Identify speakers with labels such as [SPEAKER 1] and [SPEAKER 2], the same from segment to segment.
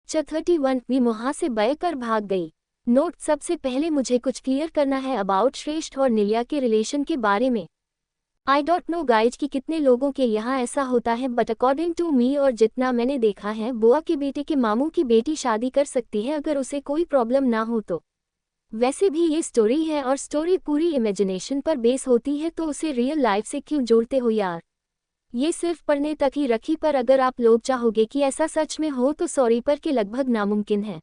[SPEAKER 1] 31 we वहां से बहकर भाग गई। नोट, सबसे पहले मुझे कुछ क्लियर करना है अबाउट श्रेष्ठ और निलिया के रिलेशन के बारे में। आई डोंट नो गाइज कि कितने लोगों के यहाँ ऐसा होता है, बट अकॉर्डिंग टू मी और जितना मैंने देखा है, बुआ के बेटे के मामू की बेटी शादी कर सकती है अगर उसे कोई प्रॉब्लम ना हो तो। वैसे भी ये स्टोरी है और स्टोरी पूरी इमेजिनेशन पर बेस होती है, तो उसे रियल लाइफ से क्यों जोड़ते हो यार। ये सिर्फ पढ़ने तक ही रखी, पर अगर आप लोग चाहोगे कि ऐसा सच में हो तो सॉरी पर के लगभग नामुमकिन है।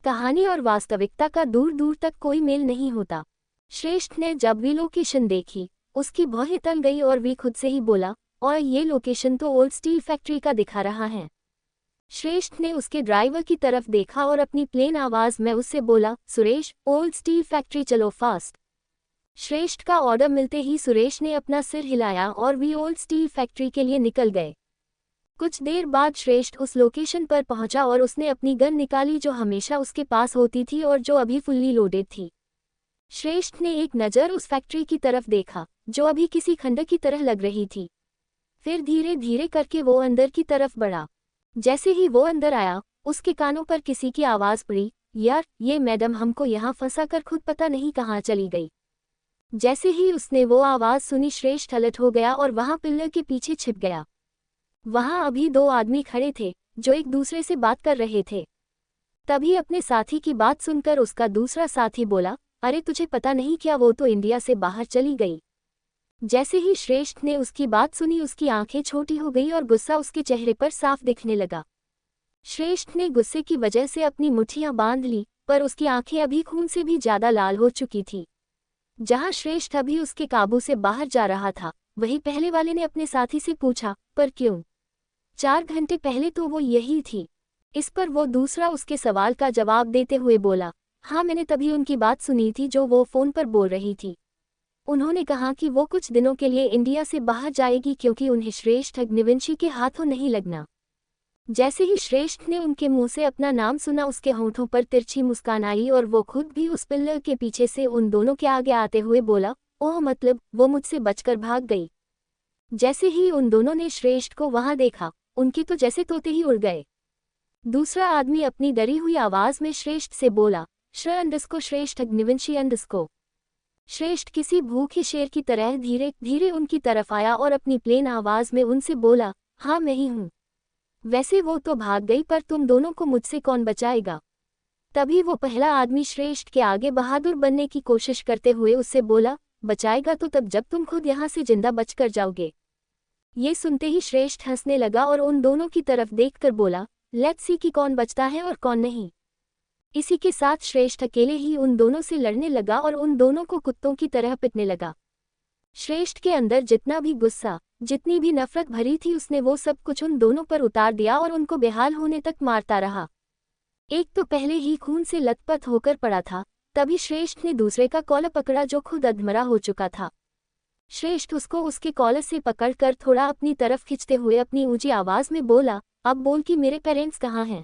[SPEAKER 1] कहानी और वास्तविकता का दूर दूर तक कोई मेल नहीं होता। श्रेष्ठ ने जब भी लोकेशन देखी उसकी भौहें तल गई और वी खुद से ही बोला, और ये लोकेशन तो ओल्ड स्टील फैक्ट्री का दिखा रहा है। श्रेष्ठ ने उसके ड्राइवर की तरफ देखा और अपनी प्लेन आवाज में उससे बोला, सुरेश, ओल्ड स्टील फैक्ट्री चलो फास्ट। श्रेष्ठ का ऑर्डर मिलते ही सुरेश ने अपना सिर हिलाया और वी ओल्ड स्टील फैक्ट्री के लिए निकल गए। कुछ देर बाद श्रेष्ठ उस लोकेशन पर पहुंचा और उसने अपनी गन निकाली जो हमेशा उसके पास होती थी और जो अभी फुल्ली लोडेड थी। श्रेष्ठ ने एक नज़र उस फैक्ट्री की तरफ देखा जो अभी किसी खंडर की तरह लग रही थी। फिर धीरे धीरे करके वो अंदर की तरफ बढ़ा। जैसे ही वो अंदर आया, उसके कानों पर किसी की आवाज़ पड़ी, यार, ये मैडम हमको यहाँ फंसाकर खुद पता नहीं कहाँ चली गई। जैसे ही उसने वो आवाज़ सुनी, श्रेष्ठ अलर्ट हो गया और वहाँ पिल्लर के पीछे छिप गया। वहाँ अभी दो आदमी खड़े थे जो एक दूसरे से बात कर रहे थे। तभी अपने साथी की बात सुनकर उसका दूसरा साथी बोला, अरे तुझे पता नहीं क्या, वो तो इंडिया से बाहर चली गई। जैसे ही श्रेष्ठ ने उसकी बात सुनी, उसकी आंखें छोटी हो गई और गुस्सा उसके चेहरे पर साफ दिखने लगा। श्रेष्ठ ने गुस्से की वजह से अपनी मुट्ठियां बांध ली, पर उसकी आंखें अभी खून से भी ज्यादा लाल हो चुकी थी। जहां श्रेष्ठ अभी उसके काबू से बाहर जा रहा था, वहीं पहले वाले ने अपने साथी से पूछा, पर क्यों? 4 घंटे पहले तो वो यही थी। इस पर वो दूसरा उसके सवाल का जवाब देते हुए बोला, हाँ, मैंने तभी उनकी बात सुनी थी जो वो फोन पर बोल रही थी। उन्होंने कहा कि वो कुछ दिनों के लिए इंडिया से बाहर जाएगी क्योंकि उन्हें श्रेष्ठ अग्निवंशी के हाथों नहीं लगना। जैसे ही श्रेष्ठ ने उनके मुंह से अपना नाम सुना, उसके होंठों पर तिरछी मुस्कान आई और वो खुद भी उस पिल्लर के पीछे से उन दोनों के आगे आते हुए बोला, ओह, मतलब वो मुझसे बचकर भाग गई। जैसे ही उन दोनों ने श्रेष्ठ को वहां देखा, उनके तो जैसे तोते ही उड़ गए। दूसरा आदमी अपनी डरी हुई आवाज में श्रेष्ठ से बोला, श्रेष्ठ अग्निवंशी अंडस्को। श्रेष्ठ किसी भूखे शेर की तरह धीरे धीरे उनकी तरफ आया और अपनी प्लेन आवाज में उनसे बोला, हाँ, मैं ही हूँ। वैसे वो तो भाग गई, पर तुम दोनों को मुझसे कौन बचाएगा? तभी वो पहला आदमी श्रेष्ठ के आगे बहादुर बनने की कोशिश करते हुए उससे बोला, बचाएगा तो तब जब तुम खुद यहाँ से जिंदा बचकर जाओगे। ये सुनते ही श्रेष्ठ हंसने लगा और उन दोनों की तरफ देखकर बोला, लेट्स सी कि कौन बचता है और कौन नहीं। इसी के साथ श्रेष्ठ अकेले ही उन दोनों से लड़ने लगा और उन दोनों को कुत्तों की तरह पिटने लगा। श्रेष्ठ के अंदर जितना भी गुस्सा, जितनी भी नफरत भरी थी, उसने वो सब कुछ उन दोनों पर उतार दिया और उनको बेहाल होने तक मारता रहा। एक तो पहले ही खून से लथपथ होकर पड़ा था, तभी श्रेष्ठ ने दूसरे का कॉलर पकड़ा जो खुद अधमरा हो चुका था। श्रेष्ठ उसको उसके कॉलर से पकड़कर थोड़ा अपनी तरफ खींचते हुए अपनी ऊंची आवाज में बोला, अब बोल कि मेरे पेरेंट्स कहाँ हैं?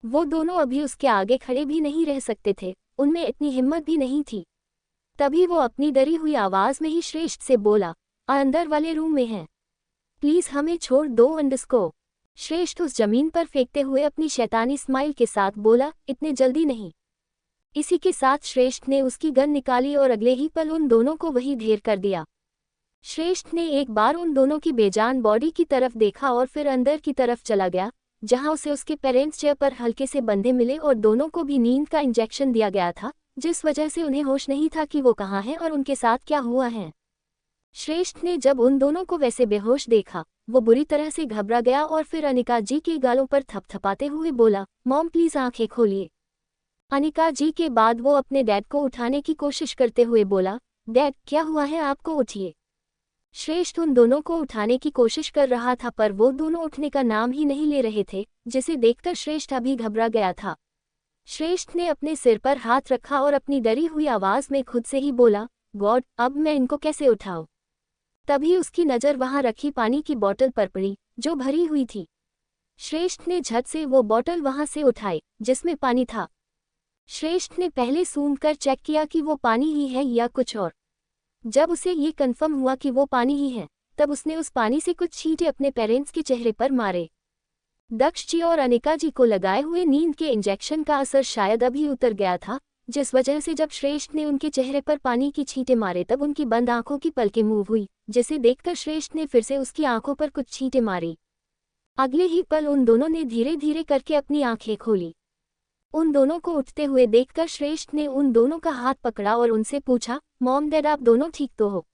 [SPEAKER 1] वो दोनों अभी उसके आगे खड़े भी नहीं रह सकते थे, उनमें इतनी हिम्मत भी नहीं थी। तभी वो अपनी डरी हुई आवाज में ही श्रेष्ठ से बोला, अंदर वाले रूम में हैं, प्लीज हमें छोड़ दो अंडस्को। श्रेष्ठ उस जमीन पर फेंकते हुए अपनी शैतानी स्माइल के साथ बोला, इतने जल्दी नहीं। इसी के साथ श्रेष्ठ ने उसकी गन निकाली और अगले ही पल उन दोनों को वही ढेर कर दिया। श्रेष्ठ ने एक बार उन दोनों की बेजान बॉडी की तरफ देखा और फिर अंदर की तरफ चला गया, जहां उसे उसके पेरेंट्स चेयर पर हल्के से बंधे मिले और दोनों को भी नींद का इंजेक्शन दिया गया था, जिस वजह से उन्हें होश नहीं था कि वो कहाँ हैं और उनके साथ क्या हुआ है। श्रेष्ठ ने जब उन दोनों को वैसे बेहोश देखा, वो बुरी तरह से घबरा गया और फिर अनिका जी के गालों पर थपथपाते हुए बोला, मॉम प्लीज आंखें खोलिए। अनिका जी के बाद वो अपने डैड को उठाने की कोशिश करते हुए बोला, डैड क्या हुआ है, आपको उठिए। श्रेष्ठ उन दोनों को उठाने की कोशिश कर रहा था, पर वो दोनों उठने का नाम ही नहीं ले रहे थे, जिसे देखकर श्रेष्ठ अभी घबरा गया था। श्रेष्ठ ने अपने सिर पर हाथ रखा और अपनी डरी हुई आवाज में खुद से ही बोला, गॉड, अब मैं इनको कैसे उठाऊं? तभी उसकी नज़र वहां रखी पानी की बोतल पर पड़ी, जो भरी हुई थी। श्रेष्ठ ने झट से वो बोतल वहां से उठाई, जिसमें पानी था। श्रेष्ठ ने पहले सूंघ कर चेक किया कि वो पानी ही है या कुछ और। जब उसे ये कन्फर्म हुआ कि वो पानी ही है, तब उसने उस पानी से कुछ छींटे अपने पेरेंट्स के चेहरे पर मारे। दक्ष जी और अनिका जी को लगाए हुए नींद के इंजेक्शन का असर शायद अभी उतर गया था, जिस वजह से जब श्रेष्ठ ने उनके चेहरे पर पानी की छींटे मारे तब उनकी बंद आंखों की पलकें मूव हुई, जिसे देखकर श्रेष्ठ ने फिर से उसकी आंखों पर कुछ छींटे मारी। अगले ही पल उन दोनों ने धीरे धीरे करके अपनी आंखें खोली। उन दोनों को उठते हुए देखकर श्रेष्ठ ने उन दोनों का हाथ पकड़ा और उनसे पूछा, मॉम डैड आप दोनों ठीक तो हो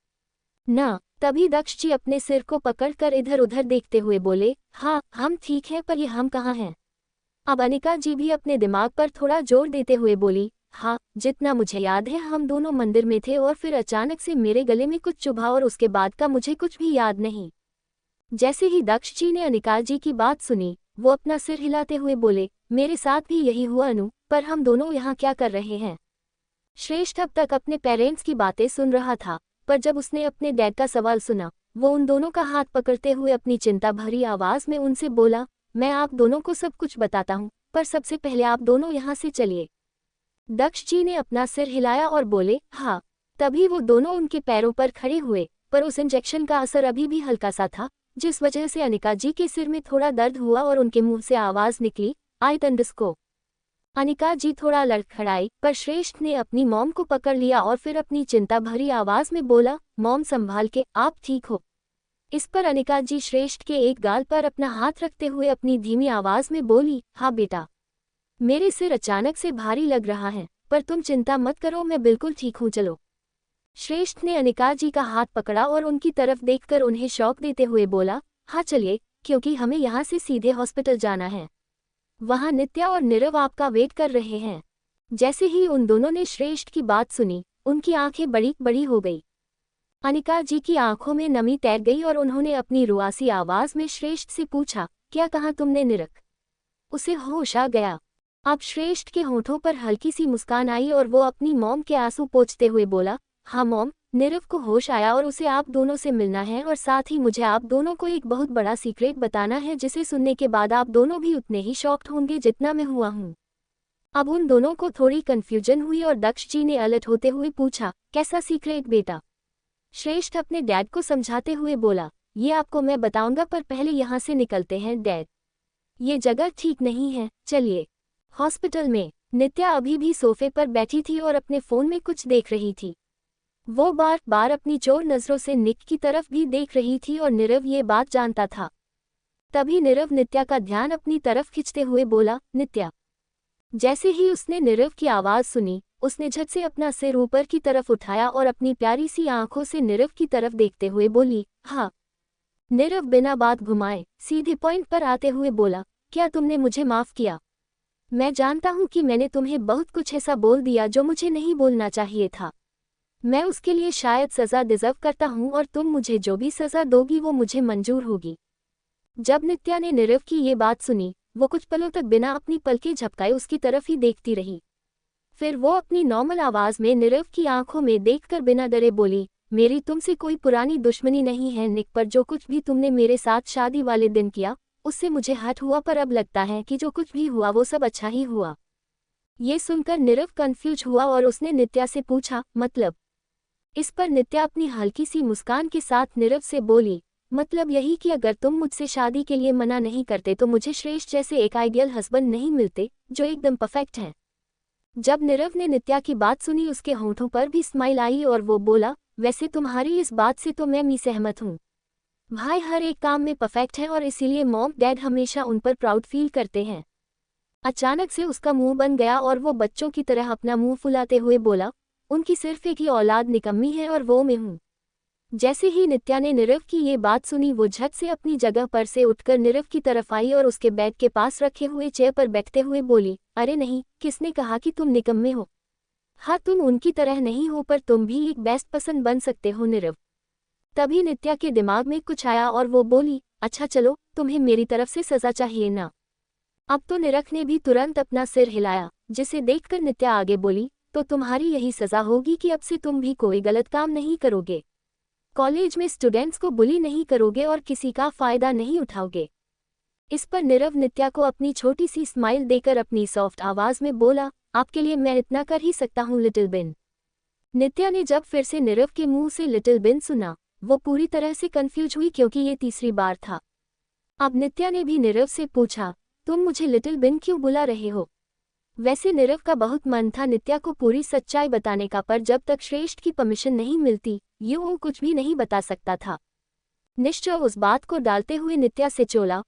[SPEAKER 1] ना? तभी दक्ष जी अपने सिर को पकड़कर इधर उधर देखते हुए बोले, हाँ हम ठीक हैं, पर ये हम कहाँ हैं? अब अनिका जी भी अपने दिमाग पर थोड़ा जोर देते हुए बोली, हाँ जितना मुझे याद है हम दोनों मंदिर में थे और फिर अचानक से मेरे गले में कुछ चुभा और उसके बाद का मुझे कुछ भी याद नहीं। जैसे ही दक्ष जी ने अनिका जी की बात सुनी, वो अपना सिर हिलाते हुए बोले, मेरे साथ भी यही हुआ अनु, पर हम दोनों यहाँ क्या कर रहे हैं? श्रेष्ठ अब तक अपने पेरेंट्स की बातें सुन रहा था, पर जब उसने अपने डैड का सवाल सुना, वो उन दोनों का हाथ पकड़ते हुए अपनी चिंता भरी आवाज में उनसे बोला, मैं आप दोनों को सब कुछ बताता हूँ, पर सबसे पहले आप दोनों यहाँ से चलिए। दक्ष जी ने अपना सिर हिलाया और बोले, हाँ। तभी वो दोनों उनके पैरों पर खड़े हुए, पर उस इंजेक्शन का असर अभी भी हल्का सा था, जिस वजह से अनिका जी के सिर में थोड़ा दर्द हुआ और उनके मुंह से आवाज निकली, आई तंडिस्को। अनिका जी थोड़ा लड़खड़ाई, पर श्रेष्ठ ने अपनी मॉम को पकड़ लिया और फिर अपनी चिंता भरी आवाज में बोला, मॉम संभाल के, आप ठीक हो? इस पर अनिका जी श्रेष्ठ के एक गाल पर अपना हाथ रखते हुए अपनी धीमी आवाज में बोली, हाँ बेटा, मेरे सिर अचानक से भारी लग रहा है, पर तुम चिंता मत करो, मैं बिल्कुल ठीक हूँ, चलो। श्रेष्ठ ने अनिका जी का हाथ पकड़ा और उनकी तरफ देखकर उन्हें शौक देते हुए बोला, हाँ चलिए, क्योंकि हमें यहाँ से सीधे हॉस्पिटल जाना है। वहाँ नित्या और नीरव आपका वेट कर रहे हैं। जैसे ही उन दोनों ने श्रेष्ठ की बात सुनी, उनकी आंखें बड़ी बड़ी हो गई। अनिका जी की आंखों में नमी तैर गई और उन्होंने अपनी रुआसी आवाज में श्रेष्ठ से पूछा, क्या कहा तुमने नीरव? उसे होश आ गया। अब श्रेष्ठ के होठों पर हल्की सी मुस्कान आई और वो अपनी मॉम के आंसू पोंछते हुए बोला, हाँ मॉम, नीरव को होश आया और उसे आप दोनों से मिलना है और साथ ही मुझे आप दोनों को एक बहुत बड़ा सीक्रेट बताना है, जिसे सुनने के बाद आप दोनों भी उतने ही शॉक्ड होंगे जितना मैं हुआ हूँ। अब उन दोनों को थोड़ी कंफ्यूजन हुई और दक्ष जी ने अलर्ट होते हुए पूछा, कैसा सीक्रेट बेटा? श्रेष्ठ अपने डैड को समझाते हुए बोला, ये आपको मैं बताऊंगा, पर पहले यहाँ से निकलते हैं डैड, ये जगह ठीक नहीं है, चलिए। हॉस्पिटल में नित्या अभी भी सोफे पर बैठी थी और अपने फोन में कुछ देख रही थी। वो बार बार अपनी चोर नजरों से निक की तरफ भी देख रही थी और नीरव ये बात जानता था। तभी नीरव नित्या का ध्यान अपनी तरफ खींचते हुए बोला, नित्या। जैसे ही उसने नीरव की आवाज सुनी, उसने झट से अपना सिर ऊपर की तरफ उठाया और अपनी प्यारी सी आंखों से नीरव की तरफ देखते हुए बोली, हाँ। नीरव बिना बात घुमाए सीधे पॉइंट पर आते हुए बोला, क्या तुमने मुझे माफ किया? मैं जानता हूँ कि मैंने तुम्हें बहुत कुछ ऐसा बोल दिया जो मुझे नहीं बोलना चाहिए था। मैं उसके लिए शायद सज़ा डिजर्व करता हूँ और तुम मुझे जो भी सज़ा दोगी वो मुझे मंजूर होगी। जब नित्या ने नीरव की ये बात सुनी, वो कुछ पलों तक बिना अपनी पलकें झपकाए उसकी तरफ ही देखती रही। फिर वो अपनी नॉर्मल आवाज में नीरव की आंखों में देखकर बिना डरे बोली, मेरी तुमसे कोई पुरानी दुश्मनी नहीं है निक, पर जो कुछ भी तुमने मेरे साथ शादी वाले दिन किया उससे मुझे हर्ट हुआ, पर अब लगता है कि जो कुछ भी हुआ वो सब अच्छा ही हुआ। ये सुनकर नीरव कंफ्यूज हुआ और उसने नित्या से पूछा, मतलब? इस पर नित्या अपनी हल्की सी मुस्कान के साथ नीरव से बोली, मतलब यही कि अगर तुम मुझसे शादी के लिए मना नहीं करते तो मुझे श्रेष्ठ जैसे एक आइडियल हस्बैंड नहीं मिलते जो एकदम परफेक्ट है। जब नीरव ने नित्या की बात सुनी, उसके होंठों पर भी स्माइल आई और वो बोला, वैसे तुम्हारी इस बात से तो मैं भी सहमत हूँ। भाई हर एक काम में परफेक्ट है और इसीलिए मॉम डैड हमेशा उन पर प्राउड फील करते हैं। अचानक से उसका मुंह बन गया और वो बच्चों की तरह अपना मुंह फुलाते हुए बोला, उनकी सिर्फ एक ही औलाद निकम्मी है और वो मैं हूँ। जैसे ही नित्या ने नीरव की ये बात सुनी, वो झट से अपनी जगह पर से उठकर नीरव की तरफ आई और उसके बेड के पास रखे हुए चेयर पर बैठते हुए बोली, अरे नहीं, किसने कहा कि तुम निकम्मे हो? हाँ तुम उनकी तरह नहीं हो, पर तुम भी एक बेस्ट पसंद बन सकते हो नीरव। तभी नित्या के दिमाग में कुछ आया और वो बोली, अच्छा चलो, तुम्हें मेरी तरफ से सजा चाहिए ना? अब तो नीरव ने भी तुरंत अपना सिर हिलाया, जिसे देखकर नित्या आगे बोली, तो तुम्हारी यही सजा होगी कि अब से तुम भी कोई गलत काम नहीं करोगे, कॉलेज में स्टूडेंट्स को बुली नहीं करोगे और किसी का फायदा नहीं उठाओगे। इस पर नीरव नित्या को अपनी छोटी सी स्माइल देकर अपनी सॉफ्ट आवाज में बोला, आपके लिए मैं इतना कर ही सकता हूँ लिटिल बिन। नित्या ने जब फिर से नीरव के मुंह से लिटिल बिन सुना, वो पूरी तरह से कंफ्यूज हुई, क्योंकि ये तीसरी बार था। अब नित्या ने भी नीरव से पूछा, तुम मुझे लिटिल बिन क्यों बुला रहे हो? वैसे नीरव का बहुत मन था नित्या को पूरी सच्चाई बताने का, पर जब तक श्रेष्ठ की परमिशन नहीं मिलती यूं वो कुछ भी नहीं बता सकता था। निश्चय उस बात को डालते हुए नित्या से चोला,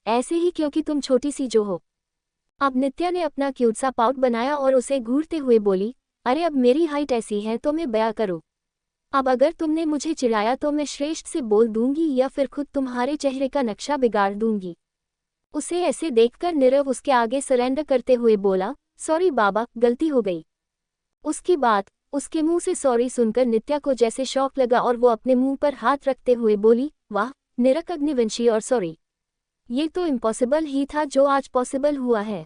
[SPEAKER 1] ऐसे ही क्योंकि तुम छोटी सी जो हो। अब नित्या ने अपना क्यूट सा पाउट बनाया और उसे घूरते हुए बोली, अरे अब मेरी हाइट ऐसी है तो मैं बयां करूं। अब अगर तुमने मुझे चिढ़ाया तो मैं श्रेष्ठ से बोल दूंगी या फिर खुद तुम्हारे चेहरे का नक्शा बिगाड़ दूंगी। उसे ऐसे देखकर नीरव उसके आगे सरेंडर करते हुए बोला, सॉरी बाबा, गलती हो गई। उसकी बात, उसके मुंह से सॉरी सुनकर नित्या को जैसे शौक लगा और वो अपने मुंह पर हाथ रखते हुए बोली, वाह निरक अग्निवंशी और सॉरी। ये तो इम्पॉसिबल ही था जो आज पॉसिबल हुआ है।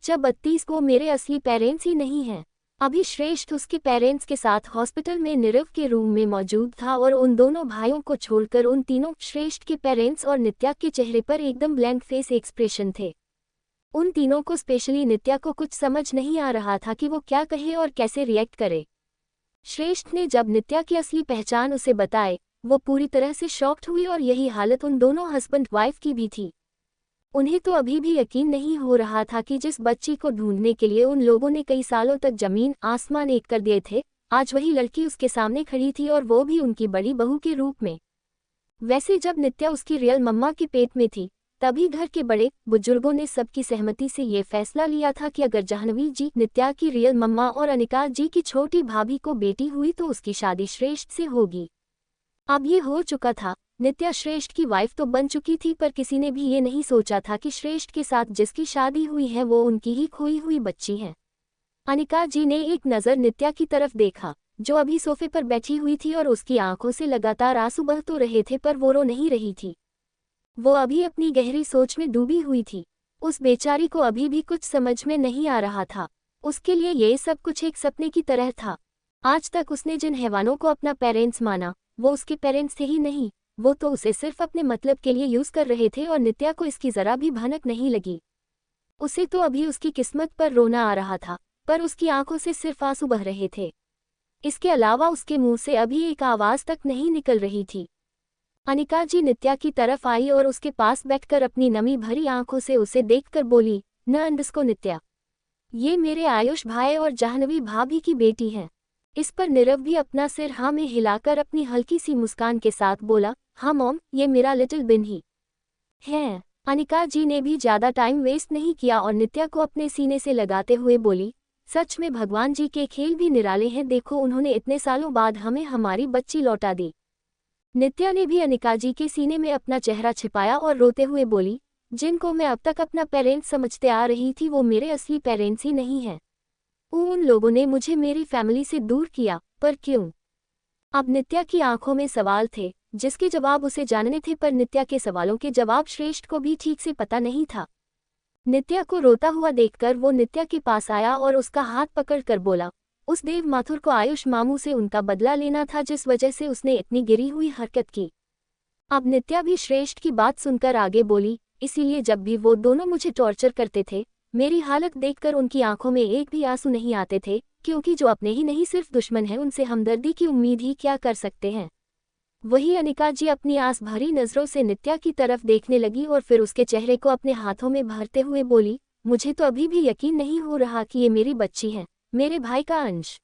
[SPEAKER 1] जब 32 को मेरे असली पेरेंट्स ही नहीं हैं। अभी श्रेष्ठ उसके पेरेंट्स के साथ हॉस्पिटल में नीरव के रूम में मौजूद था और उन दोनों भाइयों को छोड़कर उन तीनों, श्रेष्ठ के पेरेंट्स और नित्या के चेहरे पर एकदम ब्लैंक फेस एक्सप्रेशन थे। उन तीनों को, स्पेशली नित्या को, कुछ समझ नहीं आ रहा था कि वो क्या कहे और कैसे रिएक्ट करे। श्रेष्ठ ने जब नित्या की असली पहचान उसे बताए, वो पूरी तरह से शॉक्ड हुई और यही हालत उन दोनों हस्बैंड वाइफ की भी थी। उन्हें तो अभी भी यकीन नहीं हो रहा था कि जिस बच्ची को ढूंढने के लिए उन लोगों ने कई सालों तक जमीन आसमान एक कर दिए थे, आज वही लड़की उसके सामने खड़ी थी और वो भी उनकी बड़ी बहू के रूप में। वैसे जब नित्या उसकी रियल मम्मा के पेट में थी, तभी घर के बड़े बुजुर्गों ने सबकी सहमति से ये फैसला लिया था कि अगर जाह्नवी जी, नित्या की रियल मम्मा और अनिका जी की छोटी भाभी को बेटी हुई तो उसकी शादी श्रेष्ठ से होगी। अब ये हो चुका था। नित्या श्रेष्ठ की वाइफ तो बन चुकी थी, पर किसी ने भी ये नहीं सोचा था कि श्रेष्ठ के साथ जिसकी शादी हुई है वो उनकी ही खोई हुई बच्ची है। अनिका जी ने एक नज़र नित्या की तरफ देखा, जो अभी सोफे पर बैठी हुई थी और उसकी आंखों से लगातार आंसू बह तो रहे थे पर वो रो नहीं रही थी। वो अभी अपनी गहरी सोच में डूबी हुई थी। उस बेचारी को अभी भी कुछ समझ में नहीं आ रहा था। उसके लिए ये सब कुछ एक सपने की तरह था। आज तक उसने जिन हैवानों को अपना पेरेंट्स माना, वो उसके पेरेंट्स थे ही नहीं। वो तो उसे सिर्फ अपने मतलब के लिए यूज कर रहे थे और नित्या को इसकी जरा भी भनक नहीं लगी। उसे तो अभी उसकी किस्मत पर रोना आ रहा था, पर उसकी आंखों से सिर्फ आंसू बह रहे थे। इसके अलावा उसके मुंह से अभी एक आवाज तक नहीं निकल रही थी। अनिका जी नित्या की तरफ आई और उसके पास बैठकर अपनी नमी भरी आंखों से उसे देखकर बोली, न अंडस्को नित्या, ये मेरे आयुष भाई और जाह्नवी भाभी की बेटी है। इस पर नीरव भी अपना सिर हाँ में हिलाकर अपनी हल्की सी मुस्कान के साथ बोला, हाँ मॉम, ये मेरा लिटिल बिन ही है। अनिका जी ने भी ज्यादा टाइम वेस्ट नहीं किया और नित्या को अपने सीने से लगाते हुए बोली, सच में भगवान जी के खेल भी निराले हैं, देखो उन्होंने इतने सालों बाद हमें हमारी बच्ची लौटा दी। नित्या ने भी अनिका जी के सीने में अपना चेहरा छिपाया और रोते हुए बोली, जिनको मैं अब तक अपना पेरेंट्स समझते आ रही थी वो मेरे असली पेरेंट्स ही नहीं हैं। उन लोगों ने मुझे मेरी फैमिली से दूर किया, पर क्यों? अब नित्या की आंखों में सवाल थे जिसके जवाब उसे जानने थे, पर नित्या के सवालों के जवाब श्रेष्ठ को भी ठीक से पता नहीं था। नित्या को रोता हुआ देखकर वो नित्या के पास आया और उसका हाथ पकड़कर बोला, उस देव माथुर को आयुष मामू से उनका बदला लेना था जिस वजह से उसने इतनी गिरी हुई हरकत की। अब नित्या भी श्रेष्ठ की बात सुनकर आगे बोली, इसीलिए जब भी वो दोनों मुझे टॉर्चर करते थे, मेरी हालत देखकर उनकी आंखों में एक भी आंसू नहीं आते थे, क्योंकि जो अपने ही नहीं सिर्फ दुश्मन है उनसे हमदर्दी की उम्मीद ही क्या कर सकते हैं। वही अनिका जी अपनी आस भरी नजरों से नित्या की तरफ देखने लगी और फिर उसके चेहरे को अपने हाथों में भरते हुए बोली, मुझे तो अभी भी यकीन नहीं हो रहा कि ये मेरी बच्ची है, मेरे भाई का अंश।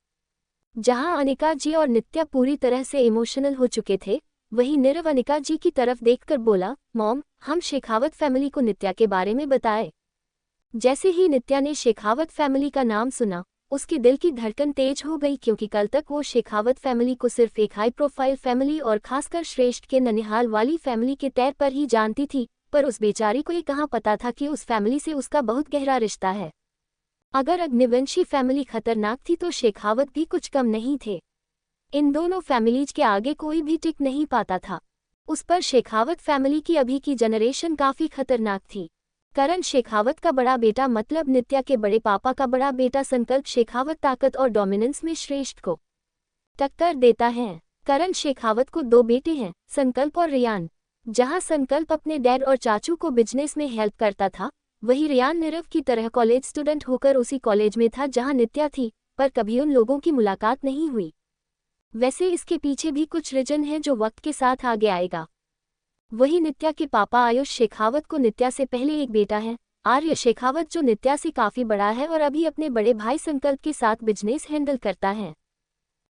[SPEAKER 1] जहां अनिका जी और नित्या पूरी तरह से इमोशनल हो चुके थे, वही नीरव अनिका जी की तरफ देखकर बोला, मॉम, हम शेखावत फैमिली को नित्या के बारे में बताए। जैसे ही नित्या ने शेखावत फैमिली का नाम सुना, उसके दिल की धड़कन तेज हो गई, क्योंकि कल तक वो शेखावत फैमिली को सिर्फ एक हाई प्रोफाइल फैमिली और खासकर श्रेष्ठ के ननिहाल वाली फैमिली के तौर पर ही जानती थी, पर उस बेचारी को ये कहाँ पता था कि उस फैमिली से उसका बहुत गहरा रिश्ता है। अगर अग्निवंशी फैमिली खतरनाक थी तो शेखावत भी कुछ कम नहीं थे। इन दोनों फैमिलीज के आगे कोई भी टिक नहीं पाता था। उस पर शेखावत फैमिली की अभी की जनरेशन काफी खतरनाक थी। करण शेखावत का बड़ा बेटा, मतलब नित्या के बड़े पापा का बड़ा बेटा संकल्प शेखावत, ताकत और डोमिनेंस में श्रेष्ठ को टक्कर देता है। करण शेखावत को दो बेटे हैं, संकल्प और रियान। जहां संकल्प अपने डैड और चाचू को बिजनेस में हेल्प करता था, वही रियान नीरव की तरह कॉलेज स्टूडेंट होकर उसी कॉलेज में था जहां नित्या थी, पर कभी उन लोगों की मुलाकात नहीं हुई। वैसे इसके पीछे भी कुछ रीजन है जो वक्त के साथ आगे आएगा। वही नित्या के पापा आयुष शेखावत को नित्या से पहले एक बेटा है, आर्य शेखावत, जो नित्या से काफी बड़ा है और अभी अपने बड़े भाई संकल्प के साथ बिजनेस हैंडल करता है।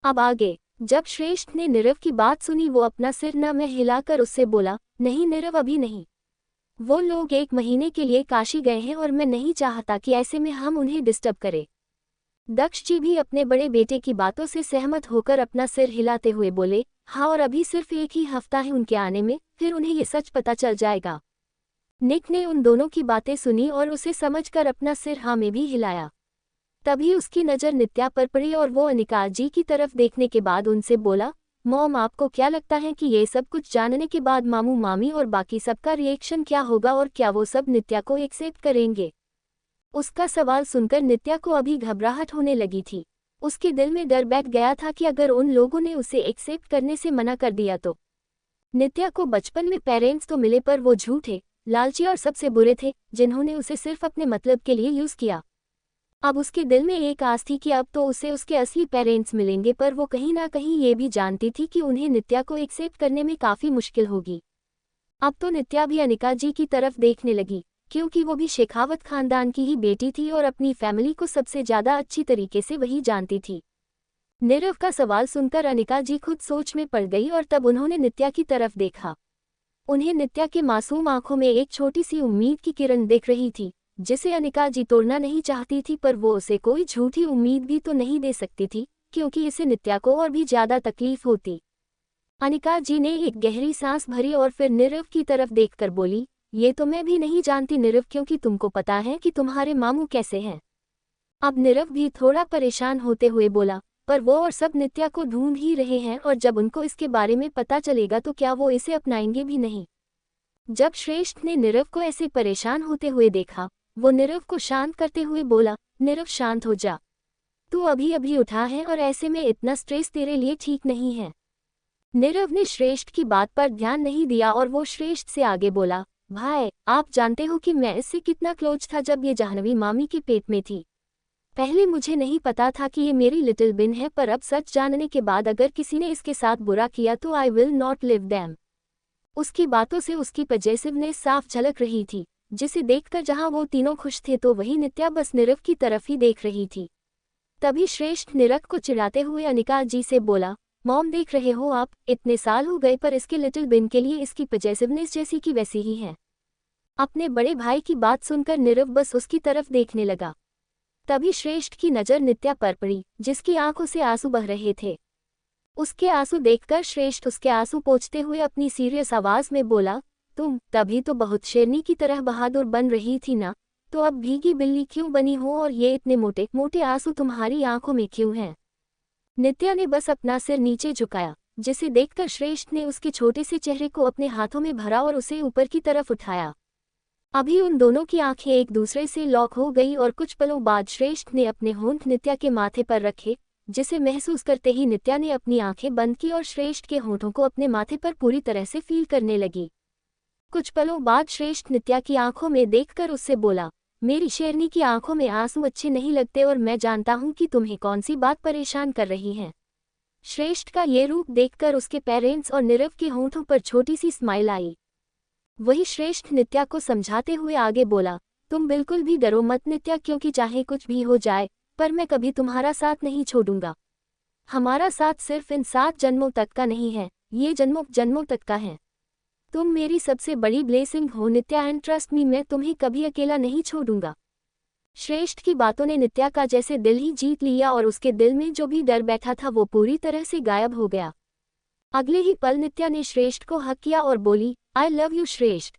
[SPEAKER 1] अब आगे, जब श्रेष्ठ ने नीरव की बात सुनी वो अपना सिर न में हिलाकर उससे बोला, नहीं नीरव, अभी नहीं। वो लोग 1 महीने के लिए काशी गए हैं और मैं नहीं चाहता कि ऐसे में हम उन्हें डिस्टर्ब करें। दक्ष जी भी अपने बड़े बेटे की बातों से सहमत होकर अपना सिर हिलाते हुए बोले, हाँ, और अभी सिर्फ 1 ही हफ्ता है उनके आने में, फिर उन्हें ये सच पता चल जाएगा। निक ने उन दोनों की बातें सुनी और उसे समझकर अपना सिर हाँ में भी हिलाया। तभी उसकी नज़र नित्या पर पड़ी और वो अनिका जी की तरफ देखने के बाद उनसे बोला, मॉम, आपको क्या लगता है कि ये सब कुछ जानने के बाद मामू मामी और बाकी सबका रिएक्शन क्या होगा और क्या वो सब नित्या को एक्सेप्ट करेंगे? उसका सवाल सुनकर नित्या को अभी घबराहट होने लगी थी। उसके दिल में डर बैठ गया था कि अगर उन लोगों ने उसे एक्सेप्ट करने से मना कर दिया तो। नित्या को बचपन में पेरेंट्स तो मिले पर वो झूठे, लालची और सबसे बुरे थे जिन्होंने उसे सिर्फ अपने मतलब के लिए यूज किया। अब उसके दिल में एक आस थी कि अब तो उसे उसके असली पेरेंट्स मिलेंगे, पर वो कहीं ना कहीं ये भी जानती थी कि उन्हें नित्या को एक्सेप्ट करने में काफ़ी मुश्किल होगी। अब तो नित्या भी अनिका जी की तरफ देखने लगी, क्योंकि वो भी शेखावत खानदान की ही बेटी थी और अपनी फैमिली को सबसे ज़्यादा अच्छी तरीके से वही जानती थी। नीरव का सवाल सुनकर अनिका जी खुद सोच में पड़ गई और तब उन्होंने नित्या की तरफ देखा। उन्हें नित्या के मासूम आंखों में एक छोटी सी उम्मीद की किरण दिख रही थी, जिसे अनिका जी तोड़ना नहीं चाहती थी, पर वो उसे कोई झूठी उम्मीद भी तो नहीं दे सकती थी, क्योंकि इससे नित्या को और भी ज़्यादा तकलीफ होती। अनिका जी ने एक गहरी सांस भरी और फिर नीरव की तरफ देखकर बोली, ये तो मैं भी नहीं जानती नीरव, क्योंकि तुमको पता है कि तुम्हारे मामू कैसे हैं। अब नीरव भी थोड़ा परेशान होते हुए बोला, पर वो और सब नित्या को ढूंढ ही रहे हैं और जब उनको इसके बारे में पता चलेगा तो क्या वो इसे अपनाएंगे भी नहीं। जब श्रेष्ठ ने नीरव को ऐसे परेशान होते हुए देखा, वो नीरव को शांत करते हुए बोला, नीरव शांत हो जा, तू अभी अभी उठा है और ऐसे में इतना स्ट्रेस तेरे लिए ठीक नहीं है। नीरव ने श्रेष्ठ की बात पर ध्यान नहीं दिया और वो श्रेष्ठ से आगे बोला, भाई, आप जानते हो कि मैं इससे कितना क्लोज था जब ये जाह्नवी मामी के पेट में थी। पहले मुझे नहीं पता था कि ये मेरी लिटिल बिन है, पर अब सच जानने के बाद अगर किसी ने इसके साथ बुरा किया तो I will not live them. उसकी बातों से उसकी पजेसिवनेस साफ झलक रही थी, जिसे देखकर जहां वो तीनों खुश थे तो वही नित्या बस नीरव की तरफ ही देख रही थी। तभी श्रेष्ठ नीरव को चिढ़ाते हुए अनिका जी से बोला, मॉम, देख रहे हो आप, इतने साल हो गए पर इसके लिटिल बिन के लिए इसकी पजेसिवनेस जैसी की वैसी ही है। अपने बड़े भाई की बात सुनकर नीरव बस उसकी तरफ देखने लगा। तभी श्रेष्ठ की नज़र नित्या पर पड़ी, जिसकी आंखों से आंसू बह रहे थे। उसके आंसू देखकर श्रेष्ठ उसके आंसू पोंछते हुए अपनी सीरियस आवाज में बोला, तुम तभी तो बहुत शेरनी की तरह बहादुर बन रही थी ना, तो अब भीगी बिल्ली क्यों बनी हो और ये इतने मोटे मोटे आंसू तुम्हारी आंखों में क्यों हैं? नित्या ने बस अपना सिर नीचे झुकाया, जिसे देखकर श्रेष्ठ ने उसके छोटे से चेहरे को अपने हाथों में भरा और उसे ऊपर की तरफ उठाया। अभी उन दोनों की आंखें एक दूसरे से लॉक हो गई और कुछ पलों बाद श्रेष्ठ ने अपने होंठ नित्या के माथे पर रखे, जिसे महसूस करते ही नित्या ने अपनी आंखें बंद की और श्रेष्ठ के होंठों को अपने माथे पर पूरी तरह से फील करने लगी। कुछ पलों बाद श्रेष्ठ नित्या की आंखों में देखकर उससे बोला, मेरी शेरनी की आंखों में आंसू अच्छे नहीं लगते और मैं जानता हूं कि तुम्हें कौन सी बात परेशान कर रही है। श्रेष्ठ का ये रूप देखकर उसके पेरेंट्स और नीरव के होंठों पर छोटी सी स्माइल आई। वही श्रेष्ठ नित्या को समझाते हुए आगे बोला, तुम बिल्कुल भी डरो मत नित्या, क्योंकि चाहे कुछ भी हो जाए पर मैं कभी तुम्हारा साथ नहीं छोड़ूंगा। हमारा साथ सिर्फ इन 7 जन्मों तक का नहीं है, ये जन्मों जन्मों तक का है। तुम मेरी सबसे बड़ी ब्लेसिंग हो नित्या, एंड ट्रस्ट मी, मैं तुम्हें कभी अकेला नहीं छोड़ूंगा। श्रेष्ठ की बातों ने नित्या का जैसे दिल ही जीत लिया और उसके दिल में जो भी डर बैठा था वो पूरी तरह से गायब हो गया। अगले ही पल नित्या ने श्रेष्ठ को हक किया और बोली, आई लव यू श्रेष्ठ।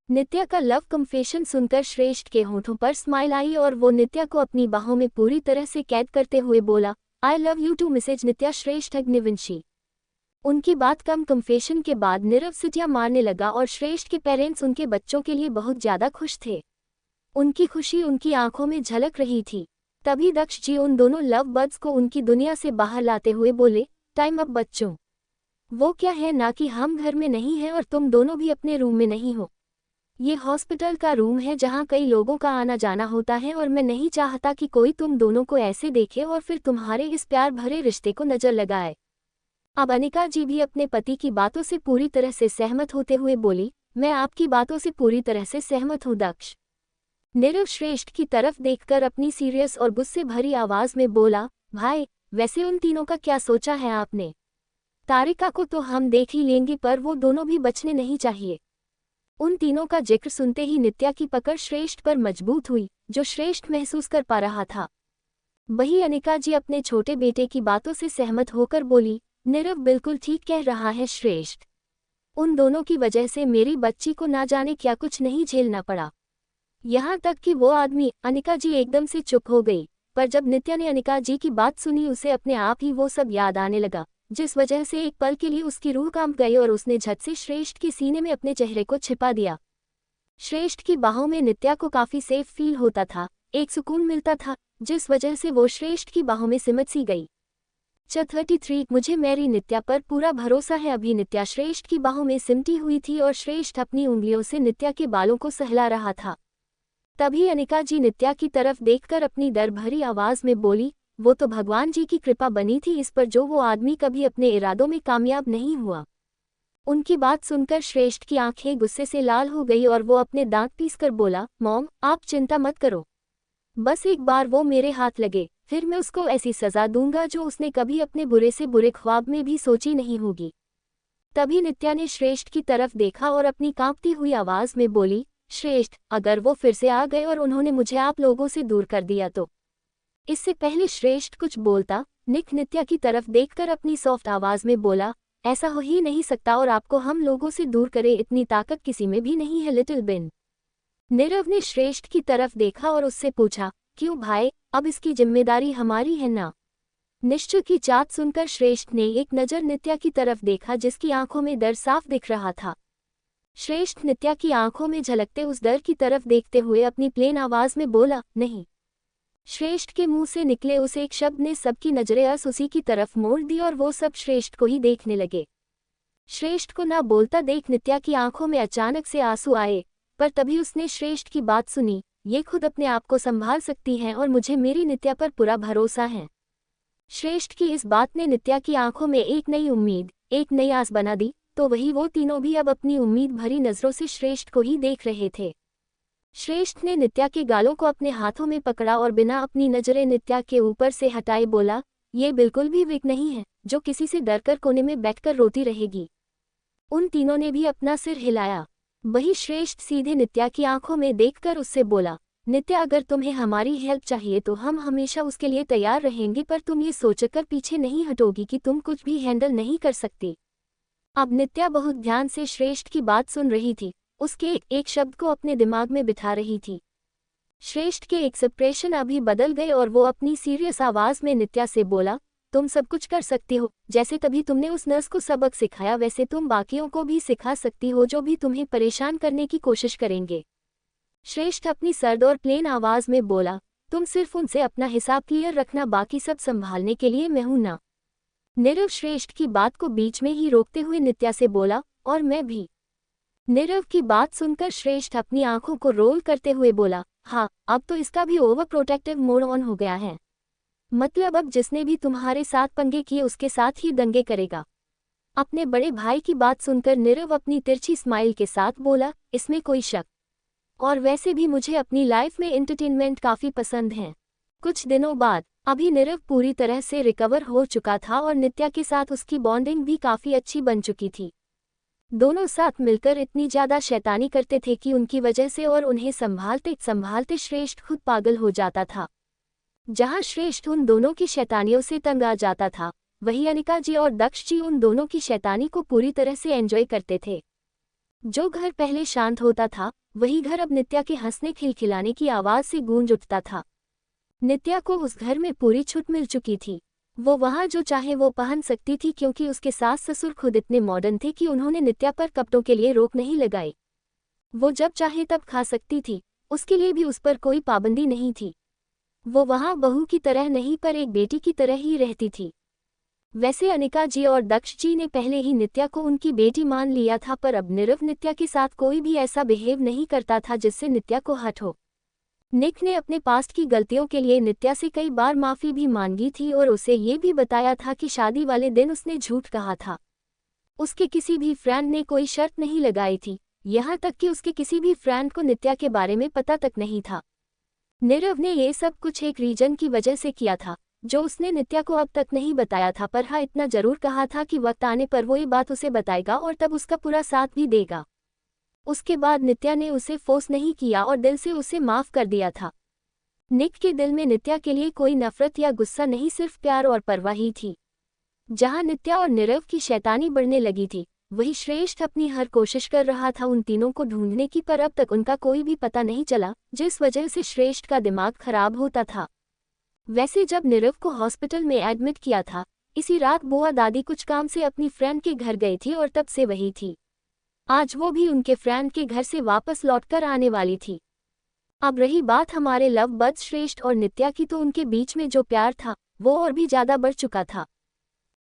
[SPEAKER 1] नित्या का लव कन्फेशन सुनकर श्रेष्ठ के होंठों पर स्माइल आई और वो नित्या को अपनी बाहों में पूरी तरह से कैद करते हुए बोला, I love you too Mrs Nitya Shrestha Agnivanshi. उनकी बात कम कन्फेशन के बाद नीरव सिटियां मारने लगा और श्रेष्ठ के पेरेंट्स उनके बच्चों के लिए बहुत ज़्यादा खुश थे। उनकी खुशी उनकी आंखों में झलक रही थी। तभी दक्ष जी उन दोनों लव बर्ड्स को उनकी दुनिया से बाहर लाते हुए बोले, टाइम अप बच्चों। वो क्या है ना कि हम घर में नहीं हैं और तुम दोनों भी अपने रूम में नहीं हो। ये हॉस्पिटल का रूम है जहाँ कई लोगों का आना जाना होता है और मैं नहीं चाहता कि कोई तुम दोनों को ऐसे देखे और फिर तुम्हारे इस प्यार भरे रिश्ते को नज़र लगाए। अब अनिका जी भी अपने पति की बातों से पूरी तरह से सहमत होते हुए बोली, मैं आपकी बातों से पूरी तरह से सहमत हूँ दक्ष। नीरव श्रेष्ठ की तरफ देखकर अपनी सीरियस और गुस्से भरी आवाज में बोला, भाई वैसे उन तीनों का क्या सोचा है आपने? तारिका को तो हम देख ही लेंगे पर वो दोनों भी बचने नहीं चाहिए। उन तीनों का जिक्र सुनते ही नित्या की पकड़ श्रेष्ठ पर मजबूत हुई, जो श्रेष्ठ महसूस कर पा रहा था। वही अनिका जी अपने छोटे बेटे की बातों से सहमत होकर बोली, नीरव बिल्कुल ठीक कह रहा है श्रेष्ठ। उन दोनों की वजह से मेरी बच्ची को ना जाने क्या कुछ नहीं झेलना पड़ा। यहाँ तक कि वो आदमी। अनिका जी एकदम से चुप हो गई, पर जब नित्या ने अनिका जी की बात सुनी उसे अपने आप ही वो सब याद आने लगा, जिस वजह से एक पल के लिए उसकी रूह कांप गई और उसने झट से श्रेष्ठ के सीने में अपने चेहरे को छिपा दिया। श्रेष्ठ की बाहों में नित्या को काफी सेफ फील होता था, एक सुकून मिलता था, जिस वजह से वो श्रेष्ठ की बाहों में सिमट सी गई। 33 मुझे मेरी नित्या पर पूरा भरोसा है। अभी नित्या श्रेष्ठ की बाहों में सिमटी हुई थी और श्रेष्ठ अपनी उंगलियों से नित्या के बालों को सहला रहा था। तभी अनिका जी नित्या की तरफ देखकर अपनी डर भरी आवाज में बोली, वो तो भगवान जी की कृपा बनी थी इस पर जो वो आदमी कभी अपने इरादों में कामयाब नहीं हुआ। उनकी बात सुनकर श्रेष्ठ की आंखें गुस्से से लाल हो गई और वो अपने दांत पीसकर बोला, मॉम आप चिंता मत करो, बस एक बार वो मेरे हाथ लगे फिर मैं उसको ऐसी सजा दूंगा जो उसने कभी अपने बुरे से बुरे ख्वाब में भी सोची नहीं होगी। तभी नित्या ने श्रेष्ठ की तरफ देखा और अपनी कांपती हुई आवाज में बोली, श्रेष्ठ अगर वो फिर से आ गए और उन्होंने मुझे आप लोगों से दूर कर दिया तो। इससे पहले श्रेष्ठ कुछ बोलता, निक नित्या की तरफ देखकर अपनी सॉफ्ट आवाज में बोला, ऐसा हो ही नहीं सकता और आपको हम लोगों से दूर करे इतनी ताकत किसी में भी नहीं है लिटिल बिन। नीरव ने श्रेष्ठ की तरफ देखा और उससे पूछा, क्यों भाई, अब इसकी जिम्मेदारी हमारी है ना? निश्चय की चाट सुनकर श्रेष्ठ ने एक नज़र नित्या की तरफ देखा जिसकी आंखों में डर साफ दिख रहा था। श्रेष्ठ नित्या की आंखों में झलकते उस डर की तरफ देखते हुए अपनी प्लेन आवाज में बोला, नहीं। श्रेष्ठ के मुंह से निकले उस एक शब्द ने सबकी नजरें अस उसी की तरफ मोड़ दी और वो सब श्रेष्ठ को ही देखने लगे। श्रेष्ठ को ना बोलता देख नित्या की आंखों में अचानक से आंसू आए, पर तभी उसने श्रेष्ठ की बात सुनी, ये खुद अपने आप को संभाल सकती हैं और मुझे मेरी नित्या पर पूरा भरोसा है। श्रेष्ठ की इस बात ने नित्या की आंखों में एक नई उम्मीद, एक नई आस बना दी, तो वही वो तीनों भी अब अपनी उम्मीद भरी नजरों से श्रेष्ठ को ही देख रहे थे। श्रेष्ठ ने नित्या के गालों को अपने हाथों में पकड़ा और बिना अपनी नजरें नित्या के ऊपर से हटाए बोला, ये बिल्कुल भी विक नहीं है जो किसी से डरकर कोने में बैठकर रोती रहेगी। उन तीनों ने भी अपना सिर हिलाया। वही श्रेष्ठ सीधे नित्या की आंखों में देखकर उससे बोला, नित्या अगर तुम्हें हमारी हेल्प चाहिए तो हम हमेशा उसके लिए तैयार रहेंगे, पर तुम ये सोचकर पीछे नहीं हटोगी कि तुम कुछ भी हैंडल नहीं कर सकती। अब नित्या बहुत ध्यान से श्रेष्ठ की बात सुन रही थी, उसके एक एक शब्द को अपने दिमाग में बिठा रही थी। श्रेष्ठ के एक्सप्रेशन अभी बदल गए और वो अपनी सीरियस आवाज में नित्या से बोला, तुम सब कुछ कर सकती हो, जैसे तभी तुमने उस नर्स को सबक सिखाया वैसे तुम बाकियों को भी सिखा सकती हो जो भी तुम्हें परेशान करने की कोशिश करेंगे। श्रेष्ठ अपनी सर्द और प्लेन आवाज में बोला, तुम सिर्फ उनसे अपना हिसाब क्लियर रखना, बाकी सब संभालने के लिए मैं हूं ना। नीरव श्रेष्ठ की बात को बीच में ही रोकते हुए नित्या से बोला, और मैं भी। नीरव की बात सुनकर श्रेष्ठ अपनी आंखों को रोल करते हुए बोला, हाँ अब तो इसका भी ओवर प्रोटेक्टिव मोड ऑन हो गया है, मतलब अब जिसने भी तुम्हारे साथ पंगे किए उसके साथ ही दंगे करेगा। अपने बड़े भाई की बात सुनकर नीरव अपनी तिरछी स्माइल के साथ बोला, इसमें कोई शक, और वैसे भी मुझे अपनी लाइफ में एंटरटेनमेंट काफ़ी पसंद है। कुछ दिनों बाद अभी नीरव पूरी तरह से रिकवर हो चुका था और नित्या के साथ उसकी बॉन्डिंग भी काफ़ी अच्छी बन चुकी थी। दोनों साथ मिलकर इतनी ज़्यादा शैतानी करते थे कि उनकी वजह से और उन्हें संभालते संभालते श्रेष्ठ खुद पागल हो जाता था। जहां श्रेष्ठ उन दोनों की शैतानियों से तंग आ जाता था, वहीं अनिका जी और दक्ष जी उन दोनों की शैतानी को पूरी तरह से एंजॉय करते थे। जो घर पहले शांत होता था, वही घर अब नित्या के हंसने खिलखिलाने की आवाज से गूंज उठता था। नित्या को उस घर में पूरी छूट मिल चुकी थी। वो वहां जो चाहे वो पहन सकती थी क्योंकि उसके सास ससुर खुद इतने मॉडर्न थे कि उन्होंने नित्या पर कपड़ों के लिए रोक नहीं लगाई। वो जब चाहे तब खा सकती थी, उसके लिए भी उस पर कोई पाबंदी नहीं थी। वो वहां बहू की तरह नहीं पर एक बेटी की तरह ही रहती थी। वैसे अनिका जी और दक्ष जी ने पहले ही नित्या को उनकी बेटी मान लिया था, पर अब नीरव नित्या के साथ कोई भी ऐसा बिहेव नहीं करता था जिससे नित्या को हर्ट हो। निक ने अपने पास्ट की गलतियों के लिए नित्या से कई बार माफी भी मांगी थी और उसे ये भी बताया था कि शादी वाले दिन उसने झूठ कहा था। उसके किसी भी फ्रेंड ने कोई शर्त नहीं लगाई थी, यहाँ तक कि उसके किसी भी फ्रेंड को नित्या के बारे में पता तक नहीं था। नीरव ने ये सब कुछ एक रीजन की वजह से किया था, जो उसने नित्या को अब तक नहीं बताया था, पर हाँ इतना जरूर कहा था कि वक्त आने पर वो ये बात उसे बताएगा और तब उसका पूरा साथ भी देगा। उसके बाद नित्या ने उसे फोर्स नहीं किया और दिल से उसे माफ कर दिया था। निक के दिल में नित्या के लिए कोई नफरत या गुस्सा नहीं, सिर्फ प्यार और परवाह ही थी। जहां नित्या और नीरव की शैतानी बढ़ने लगी थी, वही श्रेष्ठ अपनी हर कोशिश कर रहा था उन तीनों को ढूंढने की, पर अब तक उनका कोई भी पता नहीं चला, जिस वजह से श्रेष्ठ का दिमाग खराब होता था। वैसे जब नीरव को हॉस्पिटल में एडमिट किया था, इसी रात बुआ दादी कुछ काम से अपनी फ्रेंड के घर गई थी और तब से वही थी। आज वो भी उनके फ्रेंड के घर से वापस लौटकर आने वाली थी। अब रही बात हमारे लव बर्ड्स श्रेष्ठ और नित्या की, तो उनके बीच में जो प्यार था वो और भी ज्यादा बढ़ चुका था।